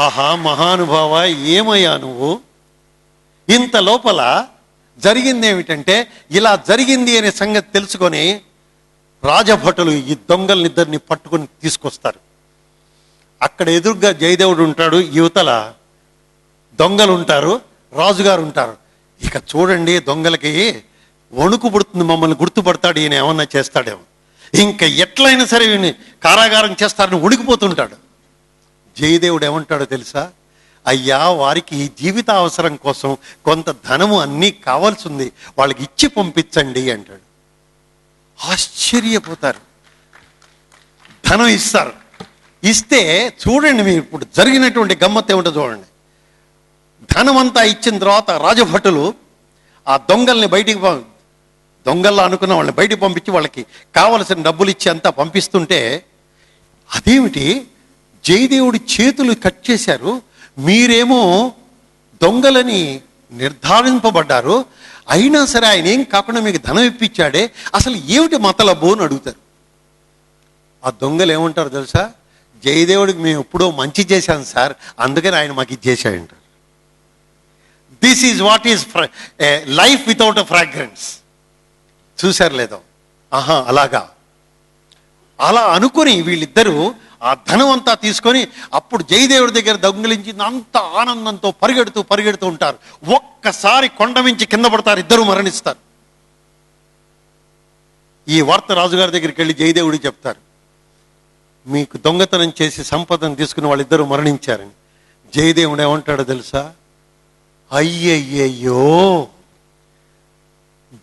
ఆహా మహానుభావ, ఏమయ్యా నువ్వు? ఇంత లోపల జరిగింది ఏమిటంటే, ఇలా జరిగింది అనే సంగతి తెలుసుకొని రాజభటులు ఈ దొంగలనిద్దరిని పట్టుకొని తీసుకొస్తారు. అక్కడ ఎదురుగా జయదేవుడు ఉంటాడు, యువతల దొంగలు ఉంటారు, రాజుగారు ఉంటారు. ఇక చూడండి, దొంగలకి వణుకు పుడుతుంది, మమ్మల్ని గుర్తుపడతాడు, ఈయన ఏమన్నా చేస్తాడేమో, ఇంకా ఎట్లయినా సరే ఈయన కారాగారం చేస్తారని ఉడికిపోతుంటాడు. జయదేవుడు ఏమంటాడో తెలుసా? అయ్యా, వారికి ఈ జీవిత అవసరం కోసం కొంత ధనము అన్నీ కావాల్సి ఉంది, వాళ్ళకి ఇచ్చి పంపించండి అంటాడు. ఆశ్చర్యపోతారు. ధనం ఇస్తారు. ఇస్తే చూడండి, మీరు ఇప్పుడు జరిగినటువంటి గమ్మత్తు ఏమిటో చూడండి. ధనం అంతా ఇచ్చిన తర్వాత రాజభటులు ఆ దొంగల్ని బయటికి దొంగల్లా అనుకున్న వాళ్ళని బయటికి పంపించి వాళ్ళకి కావలసిన డబ్బులు ఇచ్చి అంతా పంపిస్తుంటే, అదేమిటి జయదేవుడి చేతులు కట్ చేశారు, మీరేమో దొంగలని నిర్ధారింపబడ్డారు, అయినా సరే ఆయన ఏం కాకుండా మీకు ధనం ఇప్పించాడే, అసలు ఏమిటి మతలబు అని అడుగుతారు. ఆ దొంగలు ఏమంటారు తెలుసా? జయదేవుడికి మేము ఎప్పుడో మంచి చేశాం సార్, అందుకని ఆయన మాకు ఇది చేశాడంటారు. This is what is life without a fragrance. చూశారు లేదో? ఆహా, అలాగా. అలా అనుకుని వీళ్ళిద్దరూ ఆ ధనం అంతా తీసుకొని అప్పుడు జయదేవుడి దగ్గర దొంగిలించి అంత ఆనందంతో పరిగెడుతూ ఉంటారు. ఒక్కసారి కొండ మించి కింద పడతారు, ఇద్దరు మరణిస్తారు. ఈ వార్త రాజుగారి దగ్గరికి వెళ్ళి జయదేవుడికి చెప్తారు, మీకు దొంగతనం చేసి సంపదను తీసుకుని వాళ్ళిద్దరూ మరణించారని. జయదేవుడు ఏమంటాడో తెలుసా? అయ్యయ్యో,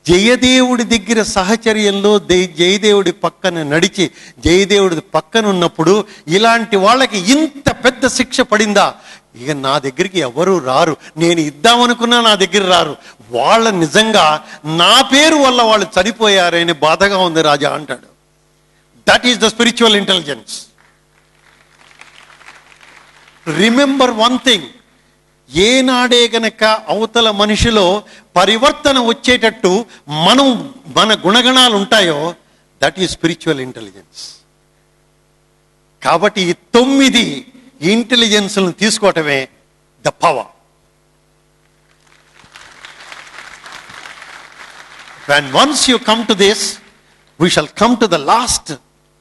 జయదేవుడి దగ్గర సహచర్యంలో జయదేవుడి పక్కన నడిచి జయదేవుడి పక్కన ఉన్నప్పుడు ఇలాంటి వాళ్ళకి ఇంత పెద్ద శిక్ష పడిందా? ఇక నా దగ్గరికి ఎవరు రారు, నేను ఇద్దామనుకున్నా నా దగ్గర రారు, వాళ్ళ నిజంగా నా పేరు వల్ల వాళ్ళు చనిపోయారని బాధగా ఉంది రాజా అంటాడు. That is the spiritual intelligence. Remember one thing, ఏనాడే గనక అవతల మనిషిలో పరివర్తన వచ్చేటట్టు మన గుణగణాలు ఉంటాయో, దట్ ఈజ్ స్పిరిచువల్ ఇంటెలిజెన్స్. కాబట్టి ఈ 9 ఇంటెలిజెన్స్లను తీసుకోవటమే the power. When once you come to this, we shall come to the last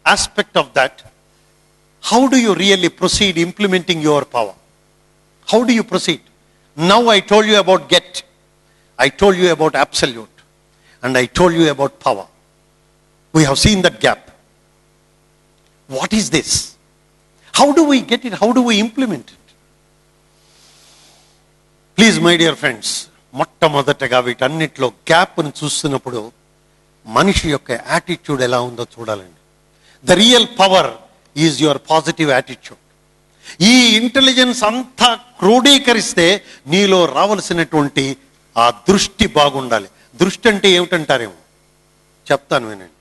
aspect of that. How do you really proceed implementing your power? How do you proceed? Now I told you about get. I told you about absolute. And I told you about power. We have seen that gap. What is this? How do we get it? How do we implement it? Please, my dear friends, మొట్టమొదటగా వీటన్నిటిలో గ్యాప్ను చూస్తున్నప్పుడు మనిషి యొక్క attitude ఎలా ఉందో చూడాలండి. The real power is your positive attitude. ఈ intelligence అంతా క్రోడీకరిస్తే నీలో రావలసినటువంటి ఆ దృష్టి బాగుండాలి. దృష్టి అంటే ఏమిటంటారేమో చెప్తాను వినండి.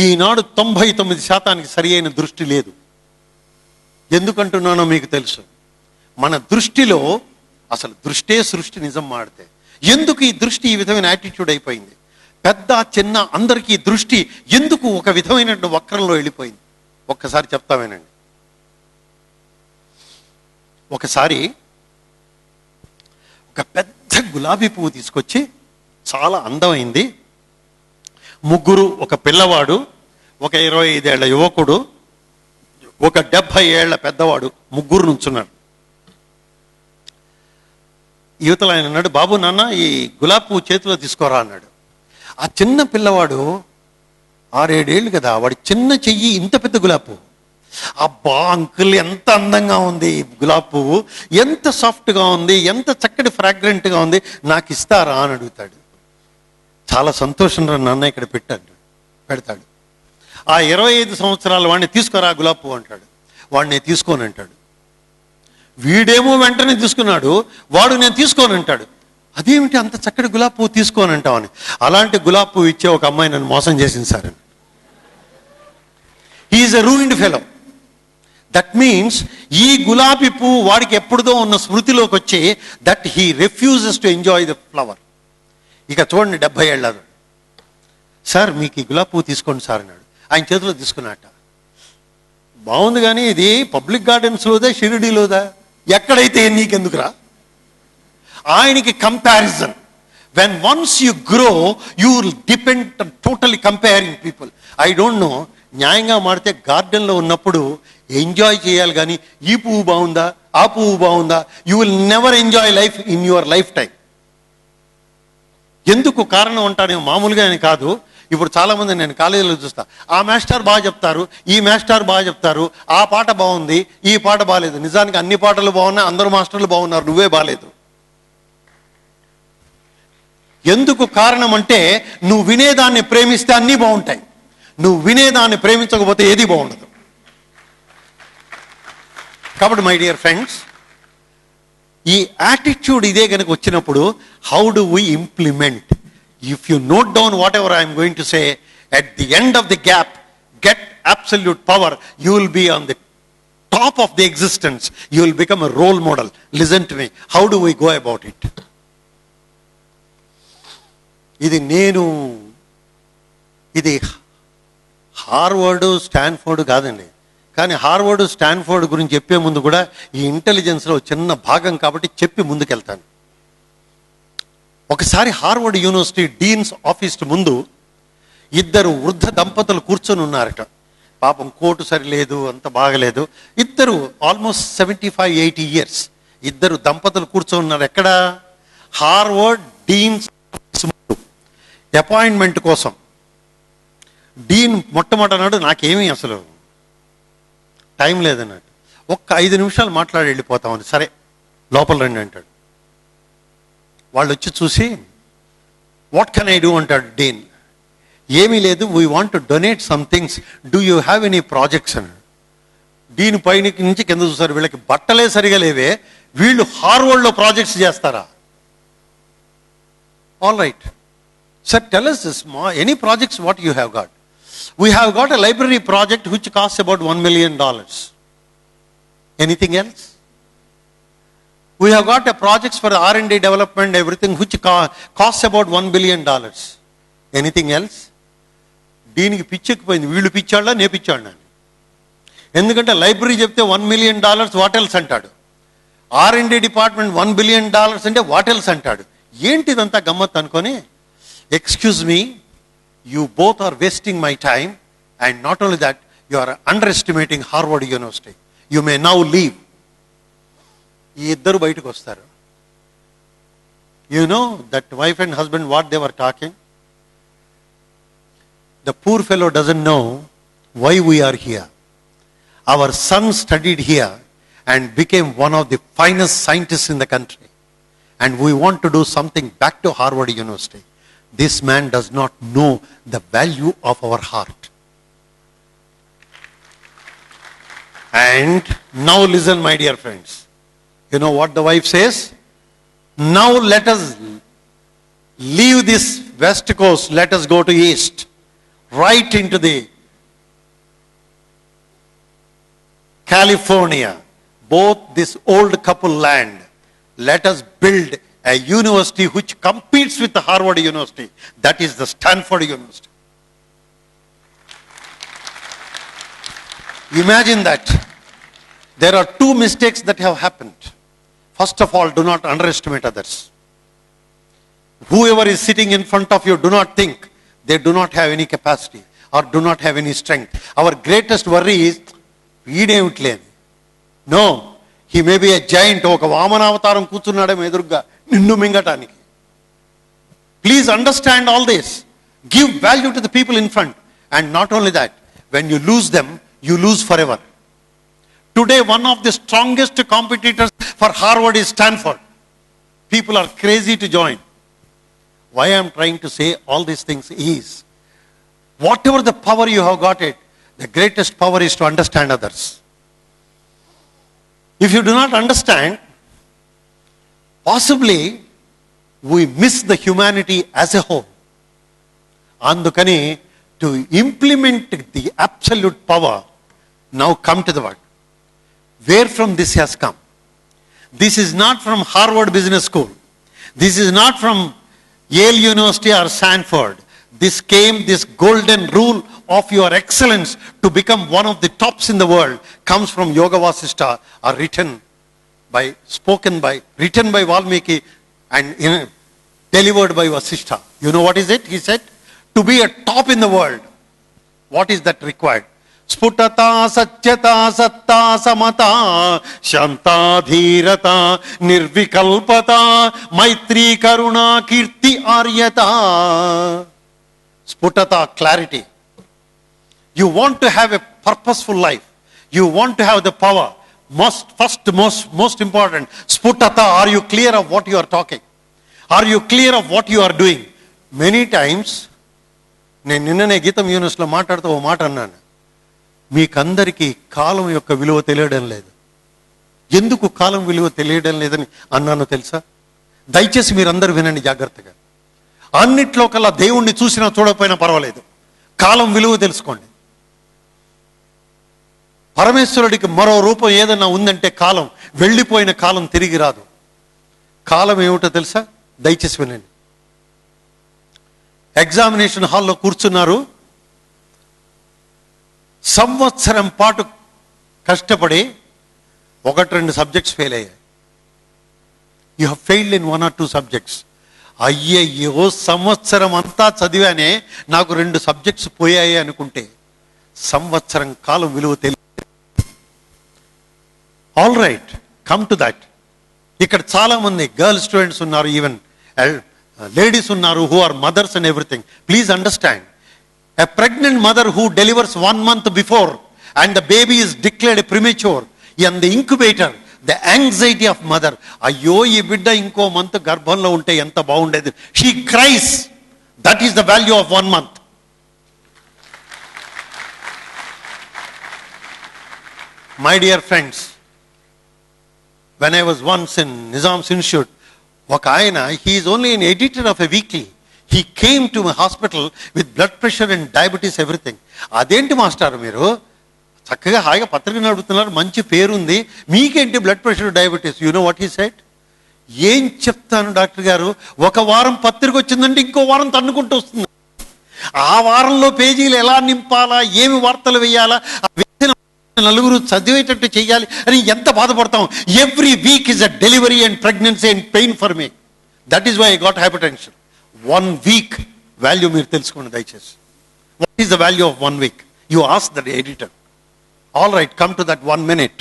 ఈనాడు 99% సరి అయిన దృష్టి లేదు. ఎందుకంటున్నానో మీకు తెలుసు. మన దృష్టిలో అసలు దృష్టే సృష్టి నిజం మాడితే ఎందుకు ఈ దృష్టి ఈ విధమైన యాటిట్యూడ్ అయిపోయింది? పెద్ద చిన్న అందరికీ దృష్టి ఎందుకు ఒక విధమైనటువంటి వక్రంలో వెళ్ళిపోయింది? ఒక్కసారి చెప్తామేనండి. ఒకసారి ఒక పెద్ద గులాబీ పువ్వు తీసుకొచ్చి చాలా అందమైంది. ముగ్గురు, ఒక పిల్లవాడు, ఒక 25 ఏళ్ల యువకుడు, ఒక 70 ఏళ్ల పెద్దవాడు, ముగ్గురు నుంచున్నారు. యువతలు ఆయన అన్నాడు, బాబు నాన్న ఈ గులాబీ పువ్వు చేతిలో తీసుకోరా అన్నాడు. ఆ చిన్న పిల్లవాడు 6-7 ఏళ్ళు కదా, వాడి చిన్న చెయ్యి ఇంత పెద్ద గులాబీ పువ్వు. అబ్బా అంకుల్ ఎంత అందంగా ఉంది ఈ గులాబీ పువ్వు, ఎంత సాఫ్ట్గా ఉంది, ఎంత చక్కటి ఫ్రాగ్రెంట్గా ఉంది, నాకు ఇస్తారా అని అడుగుతాడు. చాలా సంతోషం రా నాన్న ఇక్కడ పెడతాడు. ఆ 25 సంవత్సరాల వాడిని తీసుకోరా గులాబీ పువ్వు అంటాడు. వాడిని తీసుకోని అంటాడు. వీడేమో వెంటనే తీసుకున్నాడు, వాడు నేను తీసుకోని అంటాడు. అదేమిటి అంత చక్కటి గులాబీ పువ్వు తీసుకోని అంటామని. అలాంటి గులాబీ పువ్వు ఇచ్చే ఒక అమ్మాయి నన్ను మోసం చేసింది sir. He is a ruined fellow. That means ఈ గులాబీ పువ్వు వాడికి ఎప్పుడుదో ఉన్న స్మృతిలోకి వచ్చి that he refuses to enjoy the flower. ఇక చూడండి 70 ఏళ్ళ సార్ మీకు ఈ గులాబీ పువ్వు తీసుకోండి సార్ అన్నాడు. ఆయన చేతిలో తీసుకున్నట్ట. బాగుంది కానీ ఇది పబ్లిక్ గార్డెన్స్లోదా షిరిడీలోదా ఎక్కడైతే నీకెందుకురా? ఆయనకి comparison. When once you grow you will depend totally comparing people. I don't know, న్యాయంగా మాడితే గార్డెన్లో ఉన్నప్పుడు ఎంజాయ్ చేయాలి కానీ ఈ పువ్వు బాగుందా ఆ పువ్వు బాగుందా, you will never enjoy life in your life time. ఎందుకు కారణం అంటానేమో మామూలుగా అని కాదు. ఇప్పుడు చాలామంది నేను కాలేజీలో చూస్తా, ఆ మాస్టర్ బాగా చెప్తారు, ఈ మాస్టర్ బాగా చెప్తారు, ఆ పాట బాగుంది ఈ పాట బాగాలేదు. నిజానికి అన్ని పాటలు బాగున్నాయి, అందరు మాస్టర్లు బాగున్నారు, నువ్వే బాగాలేదు. ఎందుకు కారణం అంటే నువ్వు వినేదాన్ని ప్రేమిస్తే అన్నీ బాగుంటాయి, నువ్వు వినేదాన్ని ప్రేమించకపోతే ఏది బాగుండదు. కాబట్టి మై డియర్ ఫ్రెండ్స్, ఈ యాటిట్యూడ్ ఇదే కనుక వచ్చినప్పుడు how do we implement? If you note down whatever I am going to say, at the end of the gap, get absolute power. You will be on the top of the existence. You will become a role model. Listen to me. How do we go about it? ఇది Harvard Stanford కాదండి. కానీ Harvard Stanford గురించి చెప్పే ముందు కూడా ఈ ఇంటెలిజెన్స్లో చిన్న భాగం కాబట్టి చెప్పి ముందుకెళ్తాను. ఒకసారి హార్వర్డ్ యూనివర్సిటీ డీన్స్ ఆఫీస్ ముందు 2 వృద్ధ దంపతులు కూర్చొని ఉన్నారట. పాపం కోటు సరిలేదు, అంత బాగలేదు. ఇద్దరు ఆల్మోస్ట్ 75-80 years 2 దంపతులు కూర్చొని ఉన్నారు. ఎక్కడ? హార్వర్డ్ డీన్స్ ముందు అపాయింట్మెంట్ కోసం. డీన్ మొట్టమొదటి నాకేమీ అసలు టైం లేదన్నట్టు, ఒక్క 5 నిమిషాలు మాట్లాడి వెళ్ళిపోతామని. సరే లోపల రండి అంటాడు. వాళ్ళు వచ్చి చూసి వాట్ కెన్ ఐ డూ అంటాడు డీన్. ఏమీ లేదు, we want to donate some things, do you have any projects అన్నాడు. డీన్ పైన నుంచి కింద చూసారు, వీళ్ళకి బట్టలే సరిగా లేవే, వీళ్ళు హార్వర్డ్లో ప్రాజెక్ట్స్ చేస్తారా? All right sir, tell us this, any projects what you have got? We have got a library project which costs about $1 million. Anything else? We have got a projects for R&D development, everything which costs about $1 billion. Anything else? దీనికి పిచ్చెక్కిపోయింది. వీళ్ళు పిచ్చాళ్ళ నే పిచ్చాడు అని. ఎందుకంటే library చెప్తే $1 million what else అంటాడు, R&D department $1 billion అంటే what else అంటాడు. ఏంటిదంతా గమ్మత్ అనుకొని, excuse me, you both are wasting my time, and not only that, you are underestimating Harvard University, you may now leave. ఈ ఇద్దరు బయటకు వస్తారు. You know that wife and husband what they were talking? The poor fellow doesn't know why we are here. Our son studied here and became one of the finest scientists in the country. And we want to do something back to Harvard University. This man does not know the value of our heart. And now listen, my dear friends. You know what the wife says? Now let us leave this west coast, let us go to east. Right into the California, both this old couple land. Let us build a university which competes with the Harvard University. That is the Stanford University. Imagine that. There are two mistakes that have happened. First of all, do not underestimate others. Whoever is sitting in front of you, do not think they do not have any capacity or do not have any strength. Our greatest worry is, వీడేమిట్లే. No, he may be a giant. ఒక వామనావతారం కూర్చున్నాడేమో ఎదురుగా నిన్ను మింగటానికి. Please understand all this. Give value to the people in front. And not only that, when you lose them, you lose forever. Today, one of the strongest competitors for Harvard is Stanford. People are crazy to join. Why I am trying to say all these things is, whatever the power you have got it, the greatest power is to understand others. If you do not understand, possibly we miss the humanity as a whole. Andukani, to implement the absolute power, now come to the word. Where from this has come? This is not from Harvard Business School. This is not from Yale University or Stanford. This golden rule of your excellence to become one of the tops in the world comes from Yoga Vasishta, or written by Valmiki and delivered by Vasishta. You know what is it? He said, to be a top in the world, what is that required? Sputata, satyata, satta, samata, shanta, dhirata, nirvikalpata, maitri, karuna, kirti, aryata. Sputata, clarity. You want to have a purposeful life. You want to have the power. Most important. Sputata, are you clear of what you are talking? Are you clear of what you are doing? Many times, నేను నిన్ననే గీతం యూనివర్సిటీలో మాట్లాడుతూ ఓ మాట అన్నాను. మీకందరికీ కాలం యొక్క విలువ తెలియడం లేదు. ఎందుకు కాలం విలువ తెలియడం లేదని అన్నాను తెలుసా? దయచేసి మీరందరూ వినండి జాగ్రత్తగా. అన్నిట్లో కల్లా దేవుణ్ణి చూసినా చూడకపోయినా పర్వాలేదు, కాలం విలువ తెలుసుకోండి. పరమేశ్వరుడికి మరో రూపం ఏదైనా ఉందంటే కాలం. వెళ్ళిపోయిన కాలం తిరిగి రాదు. కాలం ఏమిటో తెలుసా? దయచేసి వినండి. ఎగ్జామినేషన్ హాల్లో కూర్చున్నారు. సంవత్సరం పాటు కష్టపడి 1-2 సబ్జెక్ట్స్ ఫెయిల్ అయ్యాయి. You have failed in 1 or 2 subjects. అయ్యయ్యో, సంవత్సరం అంతా చదివానే నాకు 2 సబ్జెక్ట్స్ పోయాయి అనుకుంటే సంవత్సరం కాలం విలువ తెలియదు. All right, come to that. ఇక్కడ చాలా మంది గర్ల్ స్టూడెంట్స్ ఉన్నారు, ఈవెన్ లేడీస్ ఉన్నారు, who are mothers and everything. Please understand, a pregnant mother who delivers 1 month before and the baby is declared premature, in the incubator, the anxiety of mother, అయ్యో ఈ బిడ్డ ఇంకో month గర్భంలో ఉంటే ఎంత బాగుండేది, she cries. That is the value of 1 month. My dear friends, when I was once in Nizam's Institute, ఒక ఆయన, he is only an editor of a weekly. He came to my hospital with blood pressure and diabetes, everything. అదేంటి master మీరు చక్కగా హాయిగా పత్రిక నడుపుతున్నారు, మంచి పేరుంది, మీకేంటి blood pressure diabetes? You know what he said? ఏం చెప్తాను డాక్టర్ గారు, 1 వారం పత్రిక వచ్చిందంటే ఇంకో వారం తన్నుకుంటూ వస్తుంది. ఆ వారంలో పేజీలు ఎలా నింపాలా, ఏమి వార్తలు వేయాలా, నలుగురు చదివేటట్టు చేయాలి అని ఎంత బాధపడతాం. Every week is a delivery and pregnancy and pain for me. That is why I got hypertension. 1 week value మీరు తెలుసుకోండి దయచేసి. What is the value of 1 week? You ask the editor. All right, come to that 1 minute.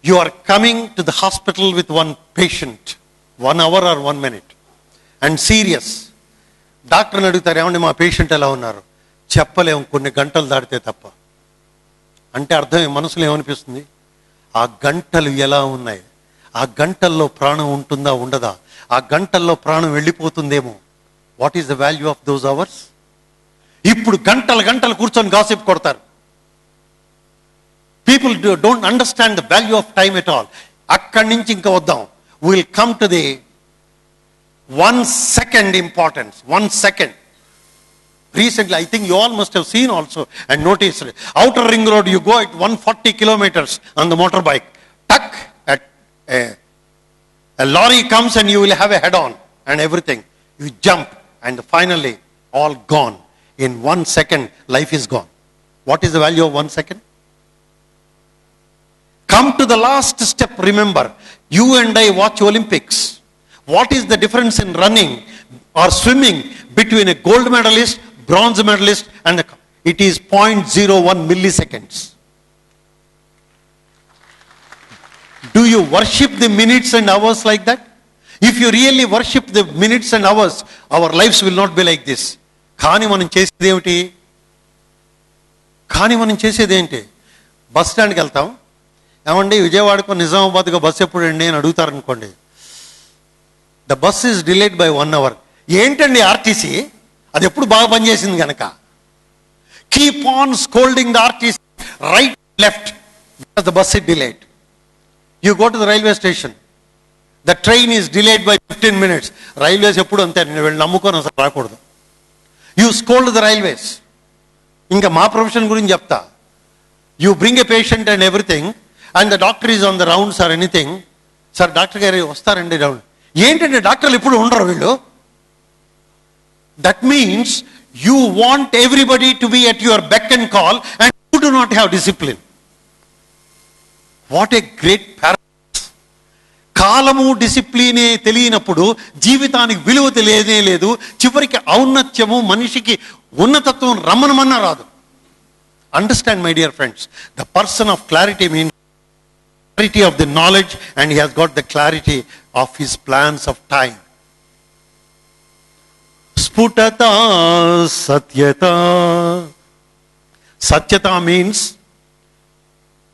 You are coming to the hospital with one patient, 1 hour or 1 minute, and serious. డాక్టర్ని అడుగుతారు, ఏమండి మా patient ఎలా ఉన్నారు? చెప్పలేము కొన్ని గంటలు దాటితే తప్ప. అంటే అర్థం మనసులో ఏమనిపిస్తుంది? ఆ గంటలు ఎలా ఉన్నాయి, ఆ గంటల్లో ప్రాణం ఉంటుందా ఉండదా, ఆ గంటల్లో ప్రాణం వెళ్ళిపోతుందేమో. What is the value of those hours? ఇప్పుడు గంటలు గంటలు కూర్చొని గాసిప్ కొడతారు. People don't understand the value of time at all. అక్కడి నుంచి ఇంకా వద్దాం. We'll come to the 1 second importance. 1 second. Recently, I think you all must have seen also and noticed. Outer ring road, you go at 140 kilometers on the motorbike. Tuck, at a lorry comes and you will have a head on and everything. You jump and finally all gone. In 1 second, life is gone. What is the value of 1 second? Come to the last step, remember, you and I watch Olympics. What is the difference in running or swimming between a gold medalist, bronze medalist and it is 0.01 milliseconds. Do you worship the minutes and hours like that? If you really worship the minutes and hours, our lives will not be like this. కానీ మనం చేసేది ఏంటి? Bus స్టాండ్కి వెళ్తాం, ఏమండి విజయవాడకు నిజామాబాద్కు bus ఎప్పుడండి అని అడుగుతారనుకోండి. The bus is delayed by 1 hour. ఏంటండి ఆర్టీసీ? అది ఎప్పుడు బాగా పనిచేసింది కనుక. Keep on scolding the RTC right left because the bus is delayed. You go to the railway station, the train is delayed by 15 minutes. Railways ఎప్పుడు అంతే, నేను వెళ్ళి నమ్ముకొని అసలు రాకూడదు. You scold the railways. ఇంకా మా ప్రొఫెషన్ గురించి చెప్తా. You bring a patient and everything and the doctor is on the rounds or anything. Sir, doctor గారు వస్తారండి రౌండ్. ఏంటంటే డాక్టర్లు ఎప్పుడు ఉండరు వీళ్ళు. That means you want everybody to be at your beck and call and you do not have discipline. What a great paradox. కాలము డిసిప్లినే తెలియనప్పుడు జీవితానికి విలువ తెలియనే లేదు. చివరికి ఔన్నత్యము, మనిషికి ఉన్నతత్వం రమ్మనమన్నా రాదు. Understand, my dear friends, the person of clarity means clarity of the knowledge and he has got the clarity of his plans of time. Sputata satyata. Satyata means,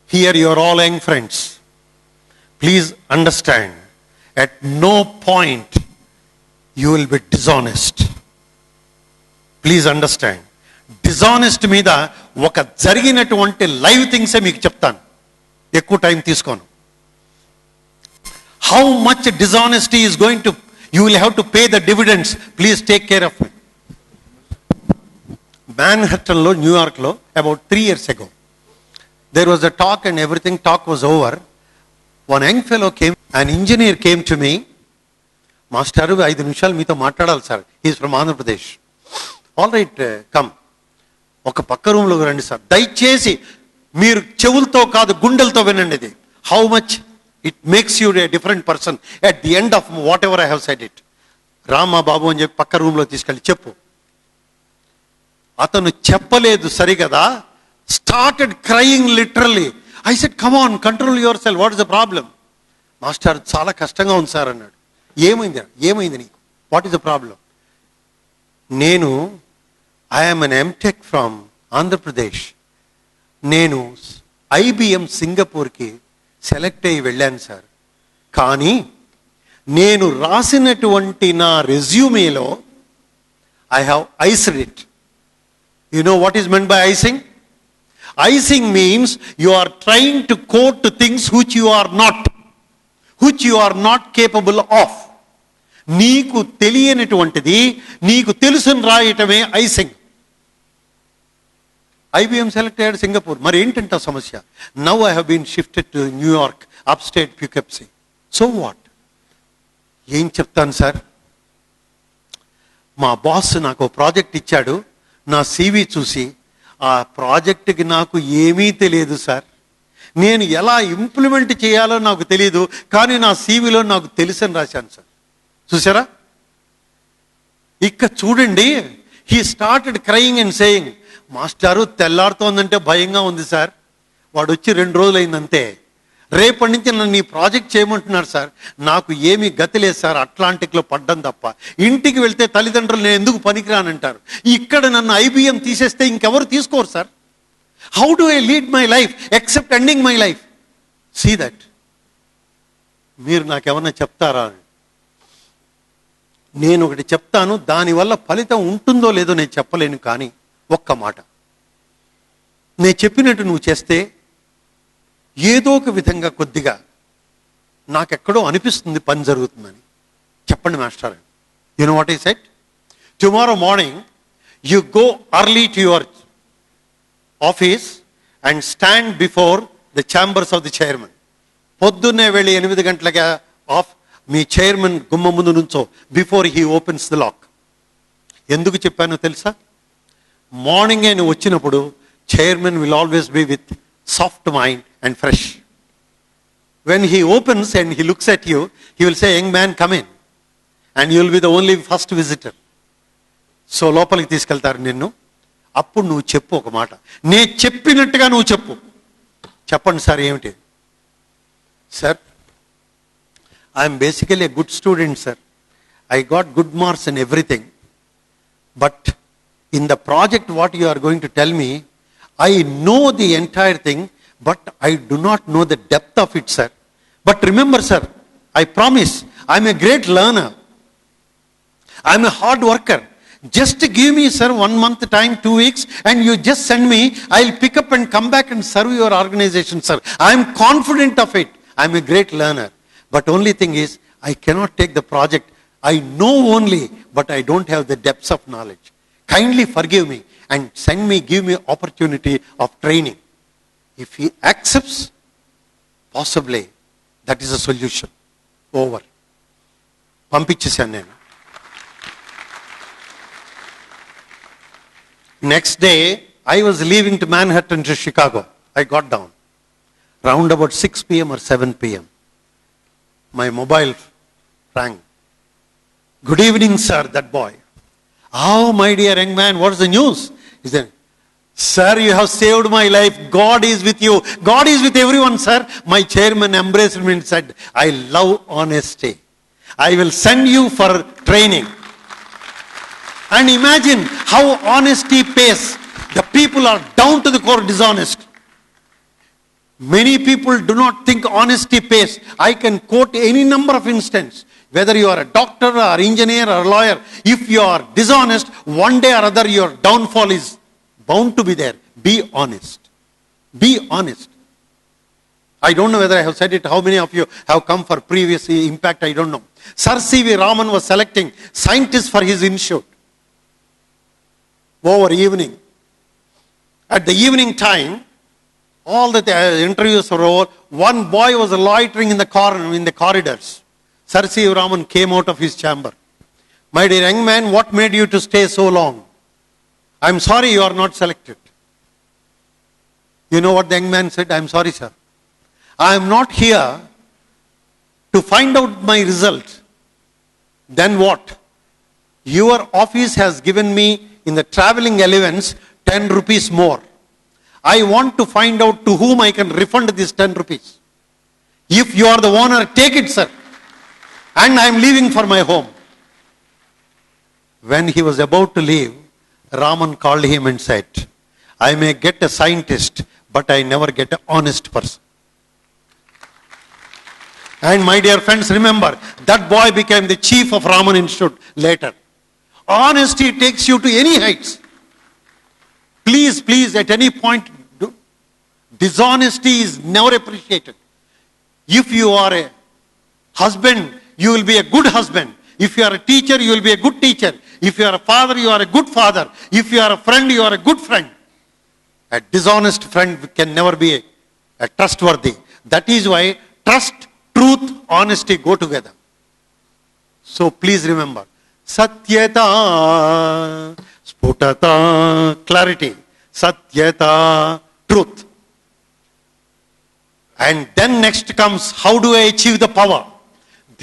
here you are all young friends, please understand, at no point you will be dishonest. Please understand. Dishonest మీద ఒక జరిగినటువంటి live థింగ్సే మీకు చెప్తాను, ఎక్కువ time తీసుకోను. How much dishonesty is going to, you will have to pay the dividends. Please take care of me. మ్యాన్హట్టన్లో, న్యూయార్క్లో about 3 years ago there was a talk and everything. Talk was over. One young fellow came, an engineer came to me. Master 5 నిమిషాలు మీతో మాట్లాడాలి sir. He's from Andhra Pradesh. All right, come. ఒక పక్క రూమ్లోకి రండి sir, దయచేసి మీరు చెవులతో కాదు గుండెలతో వినండి. ఇది how much it makes you a different person at the end of whatever I have said it. Rama Babu అని చెప్పి పక్క రూమ్లో తీసుకెళ్ళి చెప్పు. అతను చెప్పలేదు సరిగదా, started crying literally. I said come on, control yourself, what is the problem? Master చాలా కష్టంగా ఉంది సార్ అన్నాడు. ఏమైంది నీకు? What is the problem? నేను I'm an MTech from Andhra Pradesh. నేను IBM సింగపూర్కి సెలెక్ట్ అయ్యి వెళ్ళాను సార్. కానీ నేను రాసినటువంటి నా రెజ్యూమేలో I have iced it. You know what is meant by icing? Icing means you are trying to quote things which you are not capable of. నీకు తెలియనటువంటిది నీకు తెలుసుని రాయటమే ఐసింగ్. IBM సెలెక్ట్ అయ్యాడు సింగపూర్. మరి ఏంటంటే సమస్య? Now I have been shifted to New York, upstate Poughkeepsie. So what? ఏం చెప్తాను సార్? మా బాస్ నాకు ప్రాజెక్ట్ ఇచ్చాడు. నా CV చూసి, ఆ ప్రాజెక్టుకి నాకు ఏమీ తెలియదు సార్, నేను ఎలా ఇంప్లిమెంట్ చేయాలో నాకు తెలియదు, కానీ నా సీవీలో నాకు తెలుసని రాశాను సార్. చూసారా? ఇక చూడండి, he started crying and saying, మాస్టారు తెల్లారుతోందంటే భయంగా ఉంది సార్. వాడు వచ్చి 2 రోజులు అయిందంతే. రేపటి నుంచి నన్ను ఈ ప్రాజెక్ట్ చేయమంటున్నారు సార్. నాకు ఏమీ గతి లేదు సార్, అట్లాంటిక్లో పడ్డం తప్ప. ఇంటికి వెళ్తే తల్లిదండ్రులు నేను ఎందుకు పనికిరానంటారు. ఇక్కడ నన్ను IBM తీసేస్తే ఇంకెవరు తీసుకోరు సార్. How do I lead my life except ending my life? See that. మీరు నాకేమన్నా చెప్తారా? నేను ఒకటి చెప్తాను, దానివల్ల ఫలితం ఉంటుందో లేదో నేను చెప్పలేను, కానీ ఒక్క మాట, నేను చెప్పినట్టు నువ్వు చేస్తే ఏదో ఒక విధంగా కొద్దిగా నాకెక్కడో అనిపిస్తుంది పని జరుగుతుందని. చెప్పండి master. You know what I said? Tomorrow morning you go early to your office and stand before the chambers of the chairman. పొద్దున్నే వెళ్ళి 8 గంటలగా మీ చైర్మన్ గుమ్మ ముందు నుంచో, before he opens the lock. ఎందుకు చెప్పానో తెలుసా? మార్నింగే నువ్వు వచ్చినప్పుడు chairman will always be with soft mind and fresh. When he opens and he looks at you, he will say, young man, come in. And you will be the only first visitor. So లోపలికి తీసుకెళ్తారు నిన్ను. అప్పుడు నువ్వు చెప్పు ఒక మాట, నేను చెప్పినట్టుగా నువ్వు చెప్పు. చెప్పండి సార్, ఏమిటి? Sir, I'm basically a good student sir. I got good marks in everything. But in the project what you are going to tell me, I know the entire thing, but I do not know the depth of it, sir. But remember, sir, I promise, I'm a great learner. I'm a hard worker. Just give me, sir, 1 month time, 2 weeks, and you just send me. I'll pick up and come back and serve your organization, sir. I'm confident of it. I'm a great learner. But only thing is, I cannot take the project. I know only, but I don't have the depths of knowledge. Kindly forgive me and send me, give me opportunity of training. If he accepts, possibly that is a solution. Over. పంపించేశాను నేను. Next day, I was leaving to Manhattan to Chicago. I got down. Round about 6 p.m. or 7 p.m. My mobile rang. Good evening, sir, that boy. Oh, my dear young man, what is the news? He said, sir, you have saved my life. God is with you. God is with everyone, sir. My chairman embraced me and said, I love honesty. I will send you for training. And imagine how honesty pays. The people are down to the core dishonest. Many people do not think honesty pays. I can quote any number of instances. Whether you are a doctor or engineer or lawyer, if you are dishonest, one day or other your downfall is bound to be there. Be honest. Be honest. I don't know whether I have said it. How many of you have come for previous impact? I don't know. Sir C.V. Raman was selecting scientists for his institute. Over evening. At the evening time, all the interviews were over. One boy was loitering in the corridors. Sir C.V. Raman came out of his chamber. My dear young man, what made you to stay so long? I'm sorry you are not selected. You know what the young man said? I'm sorry, sir. I am not here to find out my result. Then what? Your office has given me in the traveling allowance 10 rupees more. I want to find out to whom I can refund this 10 rupees. If you are the owner, take it, sir. And I am leaving for my home. When he was about to leave, Raman called him and said, I may get a scientist, but I never get an honest person. And my dear friends, remember, that boy became the chief of Raman Institute later. Honesty takes you to any heights. Please, at any point, dishonesty is never appreciated. If you are a husband, you will be a good husband. If you are a teacher, you will be a good teacher. If you are a father, you are a good father. If you are a friend, you are a good friend. A dishonest friend can never be a trustworthy. That is why trust, truth, honesty go together. So please remember, Satyata, Sputata, clarity. Satyata, truth. And then next comes, how do I achieve the power?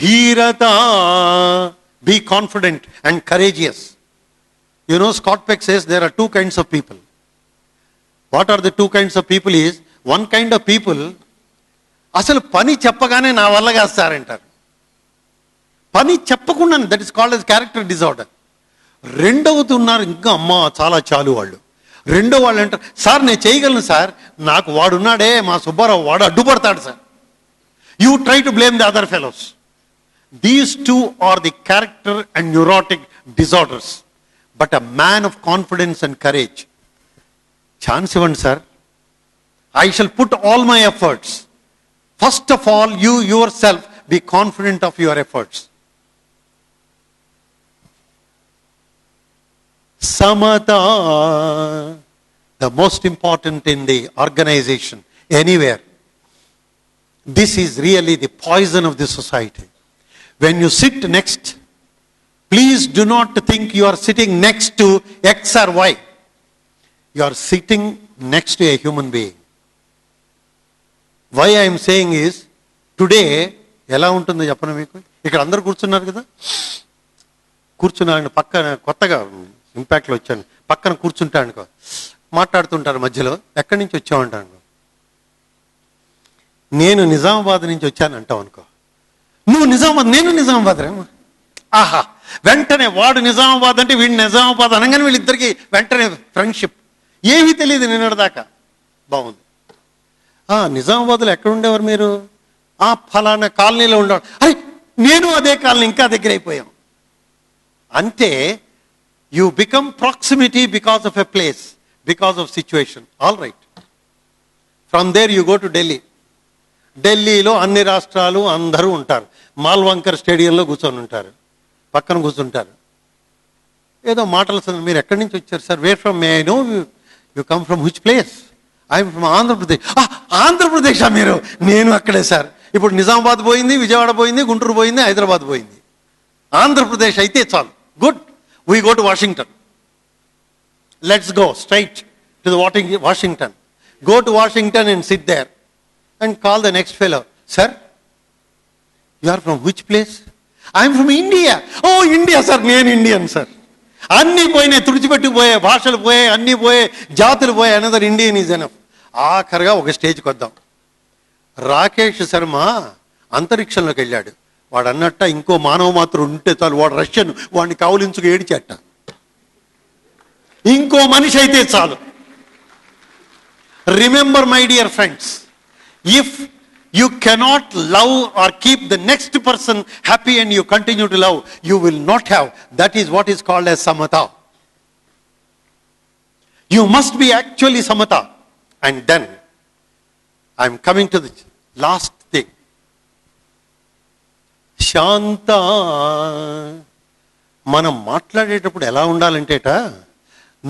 Dhirata, be confident and courageous. You know, Scott Peck says there are two kinds of people. What are the two kinds of people is, one kind of people, అసలు పని చెప్పగానే నా వల్ల కాదు sir అంటారు. పని చెప్పకుండా, that is called as character disorder. రెండవది ఉన్నారు, ఇంకా అమ్మ చాలా చాలు వాళ్ళు. రెండో వాళ్ళు అంటారు, సార్ నేను చేయగలను సార్, నాకు వాడున్నాడే మా సుబ్బారావు, వాడు అడ్డుపడతాడు sir. You try to blame the other fellows. These two are the character and neurotic disorders. But a man of confidence and courage, chance ఇవ్వండి sir, I shall put all my efforts. First of all, you yourself be confident of your efforts. Samata, the most important in the organization, anywhere. This is really the poison of the society. When you sit next, please do not think you are sitting next to X or Y. You are sitting next to a human being. Why I am saying is, today, ఎలా ఉంటుందో చెప్పను మీకు. ఇక్కడ అందరూ కూర్చున్నారు కదా, కూర్చున్నాను పక్కన, కొత్తగా ఇంపాక్ట్లో వచ్చాను, పక్కన కూర్చుంటాను, మాట్లాడుతుంటారు మధ్యలో, ఎక్కడి నుంచి వచ్చామంటాను, నేను నిజామాబాద్ నుంచి వచ్చాను అంటావు అనుకో, నువ్వు నిజామాబాద్, నేను నిజామాబాద్ రేమో, ఆహా, వెంటనే వాడు నిజామాబాద్ అంటే వీడు నిజామాబాద్ అనగానే వీళ్ళిద్దరికి వెంటనే ఫ్రెండ్షిప్. ఏమీ తెలియదు నిన్నటిదాకా, బాగుంది. నిజామాబాద్లో ఎక్కడ ఉండేవారు మీరు? ఫలానా కాలనీలో ఉండేవారు. అరే నేను అదే కాలనీ, ఇంకా దగ్గర అయిపోయాం. అంటే you become proximity because of a place, because of situation. All right. From there you go to Delhi. ఢిల్లీలో అన్ని రాష్ట్రాలు అందరూ ఉంటారు. మాల్వంకర్ స్టేడియంలో కూర్చొని ఉంటారు, పక్కన కూర్చుంటారు. ఏదో మాటలు, మీరు ఎక్కడి నుంచి వచ్చారు sir? Where from, may I know you come from which place? I'm from Andhra Pradesh. ఆంధ్రప్రదేశా మీరు? నేను అక్కడే సార్. ఇప్పుడు నిజామాబాద్ పోయింది, విజయవాడ పోయింది, గుంటూరు పోయింది, హైదరాబాద్ పోయింది. ఆంధ్రప్రదేశ్ అయితే చాలు, good. We go to Washington. Let's go straight to the Washington. Go to Washington and sit there and call the next fellow. Sir, you are from which place? I am from India. Oh, India sir, నేను Indian sir. అన్నీ పోయినాయి, తుడిచిపెట్టుకుపోయాయి, భాషలు పోయాయి, అన్నీ పోయాయి, జాతులు పోయాయి. Another Indian is enough. ఆఖరిగా ఒక స్టేజ్కి వద్దాం. రాకేష్ శర్మ అంతరిక్షంలోకి వెళ్ళాడు. వాడు అన్నట్ట ఇంకో మానవ మాత్రం ఉంటే చాలు, వాడు రష్యన్, వాడిని కౌలించుకు ఏడిచేట. ఇంకో మనిషి అయితే చాలు. Remember my dear friends, if you cannot love or keep the next person happy and you continue to love, you will not have, that is what is called as Samata. You must be actually Samata. And then I'm coming to the last thing, Shanta. మనం మాట్లాడేటప్పుడు ఎలా ఉండాలంటేట,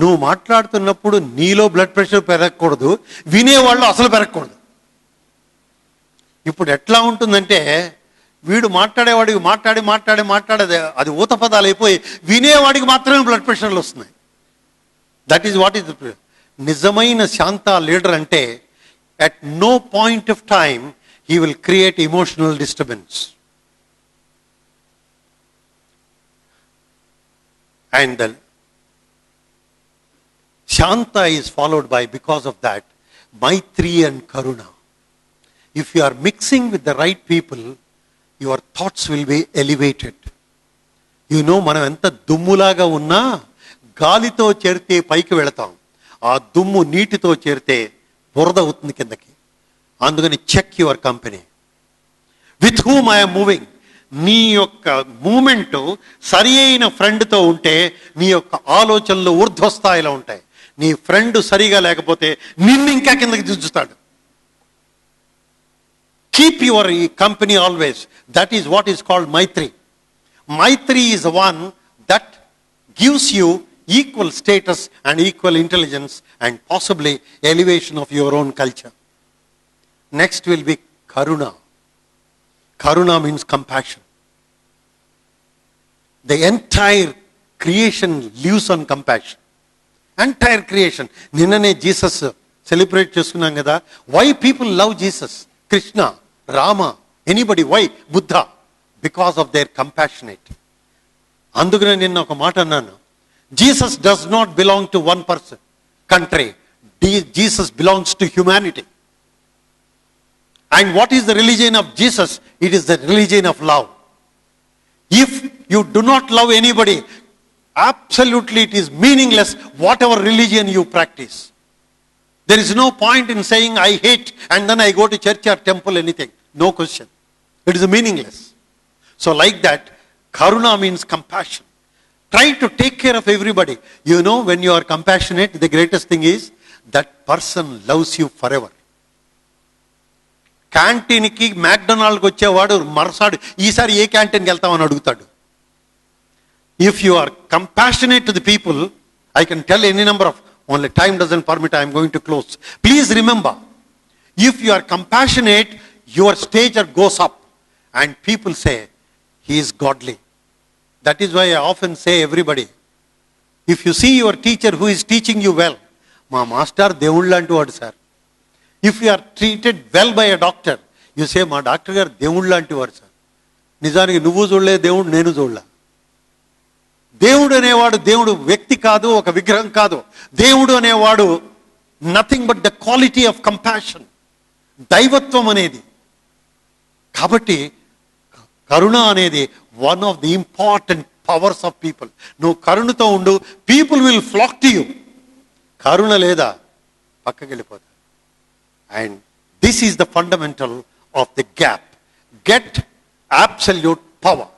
నువ్వు మాట్లాడుతున్నప్పుడు నీలో blood pressure పెరగకూడదు, వినేవాళ్ళు అసలు పెరగకూడదు. ఇప్పుడు ఎట్లా ఉంటుందంటే, వీడు మాట్లాడేవాడికి మాట్లాడే అది ఊత పదాలు అయిపోయి వినేవాడికి మాత్రమే బ్లడ్ ప్రెషర్లు వస్తున్నాయి. దట్ ఈజ్ వాట్ ఈజ్ నిజమైన శాంత లీడర్ అంటే, at no point of time he will create emotional disturbance. And the Shanta is followed by, because of that, Maitri and Karuna. If you are mixing with the right people, your thoughts will be elevated. You know, మనం ఎంత దుమ్ములాగా ఉన్నా గాలితో చేరితే పైకి వెళతాం, ఆ దుమ్ము నీటితో చేరితే బురద అవుతుంది కిందకి. అందుకని check your company, with whom I'm moving. నీ యొక్క మూమెంట్ సరి అయిన ఫ్రెండ్తో ఉంటే నీ యొక్క ఆలోచనలు ఊర్ధ్వస్థాయిలో ఉంటాయి. నీ ఫ్రెండ్ సరిగా లేకపోతే నిన్ను ఇంకా కిందకి దించుతాడు. Keep your company always. That is what is called Maitri. Maitri is one that gives you equal status and equal intelligence and possibly elevation of your own culture. Next will be Karuna. Karuna means compassion. The entire creation lives on compassion. Entire creation. నిన్ననే Jesus celebrate చేసుకున్నాం కదా. Why people love Jesus? Krishna, Rama, anybody. Why? Buddha. Because of their compassionate. అందుకనే నిన్న ఒక మాట అన్నాను. Jesus does not belong to one person, country. Jesus belongs to humanity. And what is the religion of Jesus? It is the religion of love. If you do not love anybody, absolutely it is meaningless whatever religion you practice. There is no point in saying I hate and then I go to church or temple, anything. No question. It is meaningless. So like that, karuna means compassion. Try to take care of everybody. You know, when you are compassionate, the greatest thing is that person loves you forever. క్యాంటీన్కి మ్యాక్డొనాల్డ్కి వచ్చేవాడు మరసాడు ఈసారి ఏ క్యాంటీన్కి వెళ్తామని అడుగుతాడు. If you are compassionate to the people, I can tell any number of, only time doesn't permit, I'm going to close. Please remember, if you are compassionate, your stature goes up and people say he is godly. That is why I often say everybody, if you see your teacher who is teaching you well, మా master దేవుళ్ళు లాంటి వాడు sir. If you are treated well by a doctor, you say, మా doctor గారు దేవుడు లాంటి వాడు sir. నిజానికి నువ్వు చూడలే దేవుడు, నేను చూడలే. దేవుడు అనేవాడు దేవుడు వ్యక్తి కాదు, ఒక విగ్రహం కాదు. దేవుడు అనేవాడు nothing but the quality of compassion, దైవత్వం అనేది. కాబట్టి కరుణ అనేది one of the important powers of people. నువ్వు కరుణతో ఉండు, people will flock to you. కరుణ లేదా పక్కకి వెళ్ళిపోతారు. And this is the fundamental of the gap. Get absolute power.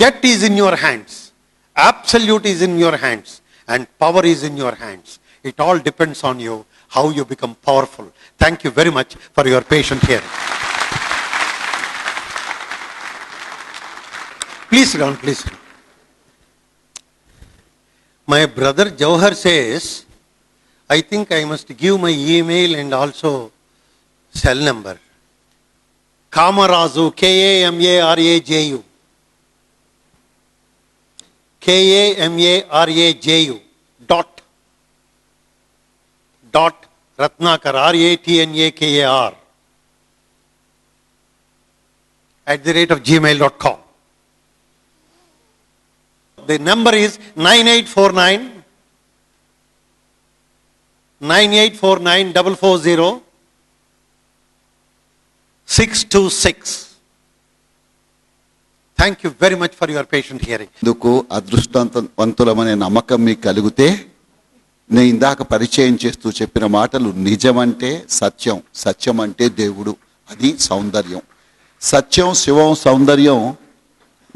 Get is in your hands. Absolute is in your hands. And power is in your hands. It all depends on you, how you become powerful. Thank you very much for your patient hearing. Please sit down, please. My brother Jawhar says, I think I must give my email and also cell number. Kamaraju, Kamaraju, Kamaraju dot Ratnakhar, Ratnakar @gmail.com. The number is 9849 440 626. Thank you very much for your patient hearing. ఇందుకు అదృష్టవంతులమనే నమ్మకం మీకు కలిగితే, నేను ఇందాక పరిచయం చేస్తూ చెప్పిన మాటలు నిజమంటే సత్యం, సత్యం అంటే దేవుడు, అది సౌందర్యం. సత్యం, శివం, సౌందర్యం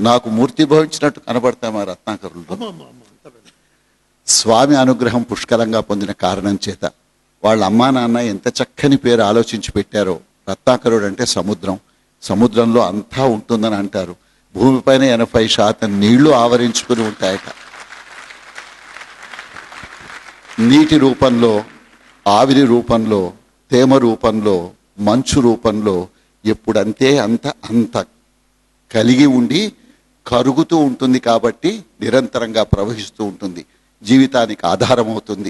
నాకు మూర్తి భవించినట్టు కనబడతాయి మా రత్నాకరులు. స్వామి అనుగ్రహం పుష్కలంగా పొందిన కారణం చేత వాళ్ళ అమ్మా నాన్న ఎంత చక్కని పేరు ఆలోచించి పెట్టారో. రత్నాకరుడు అంటే సముద్రం, సముద్రంలో అంతా ఉంటుందని అంటారు. భూమిపైన 80% నీళ్లు ఆవరించుకుని ఉంటాయట. నీటి రూపంలో, ఆవిరి రూపంలో, తేమ రూపంలో, మంచు రూపంలో ఎప్పుడంతే అంత కలిగి ఉండి కరుగుతూ ఉంటుంది. కాబట్టి నిరంతరంగా ప్రవహిస్తూ ఉంటుంది, జీవితానికి ఆధారం అవుతుంది.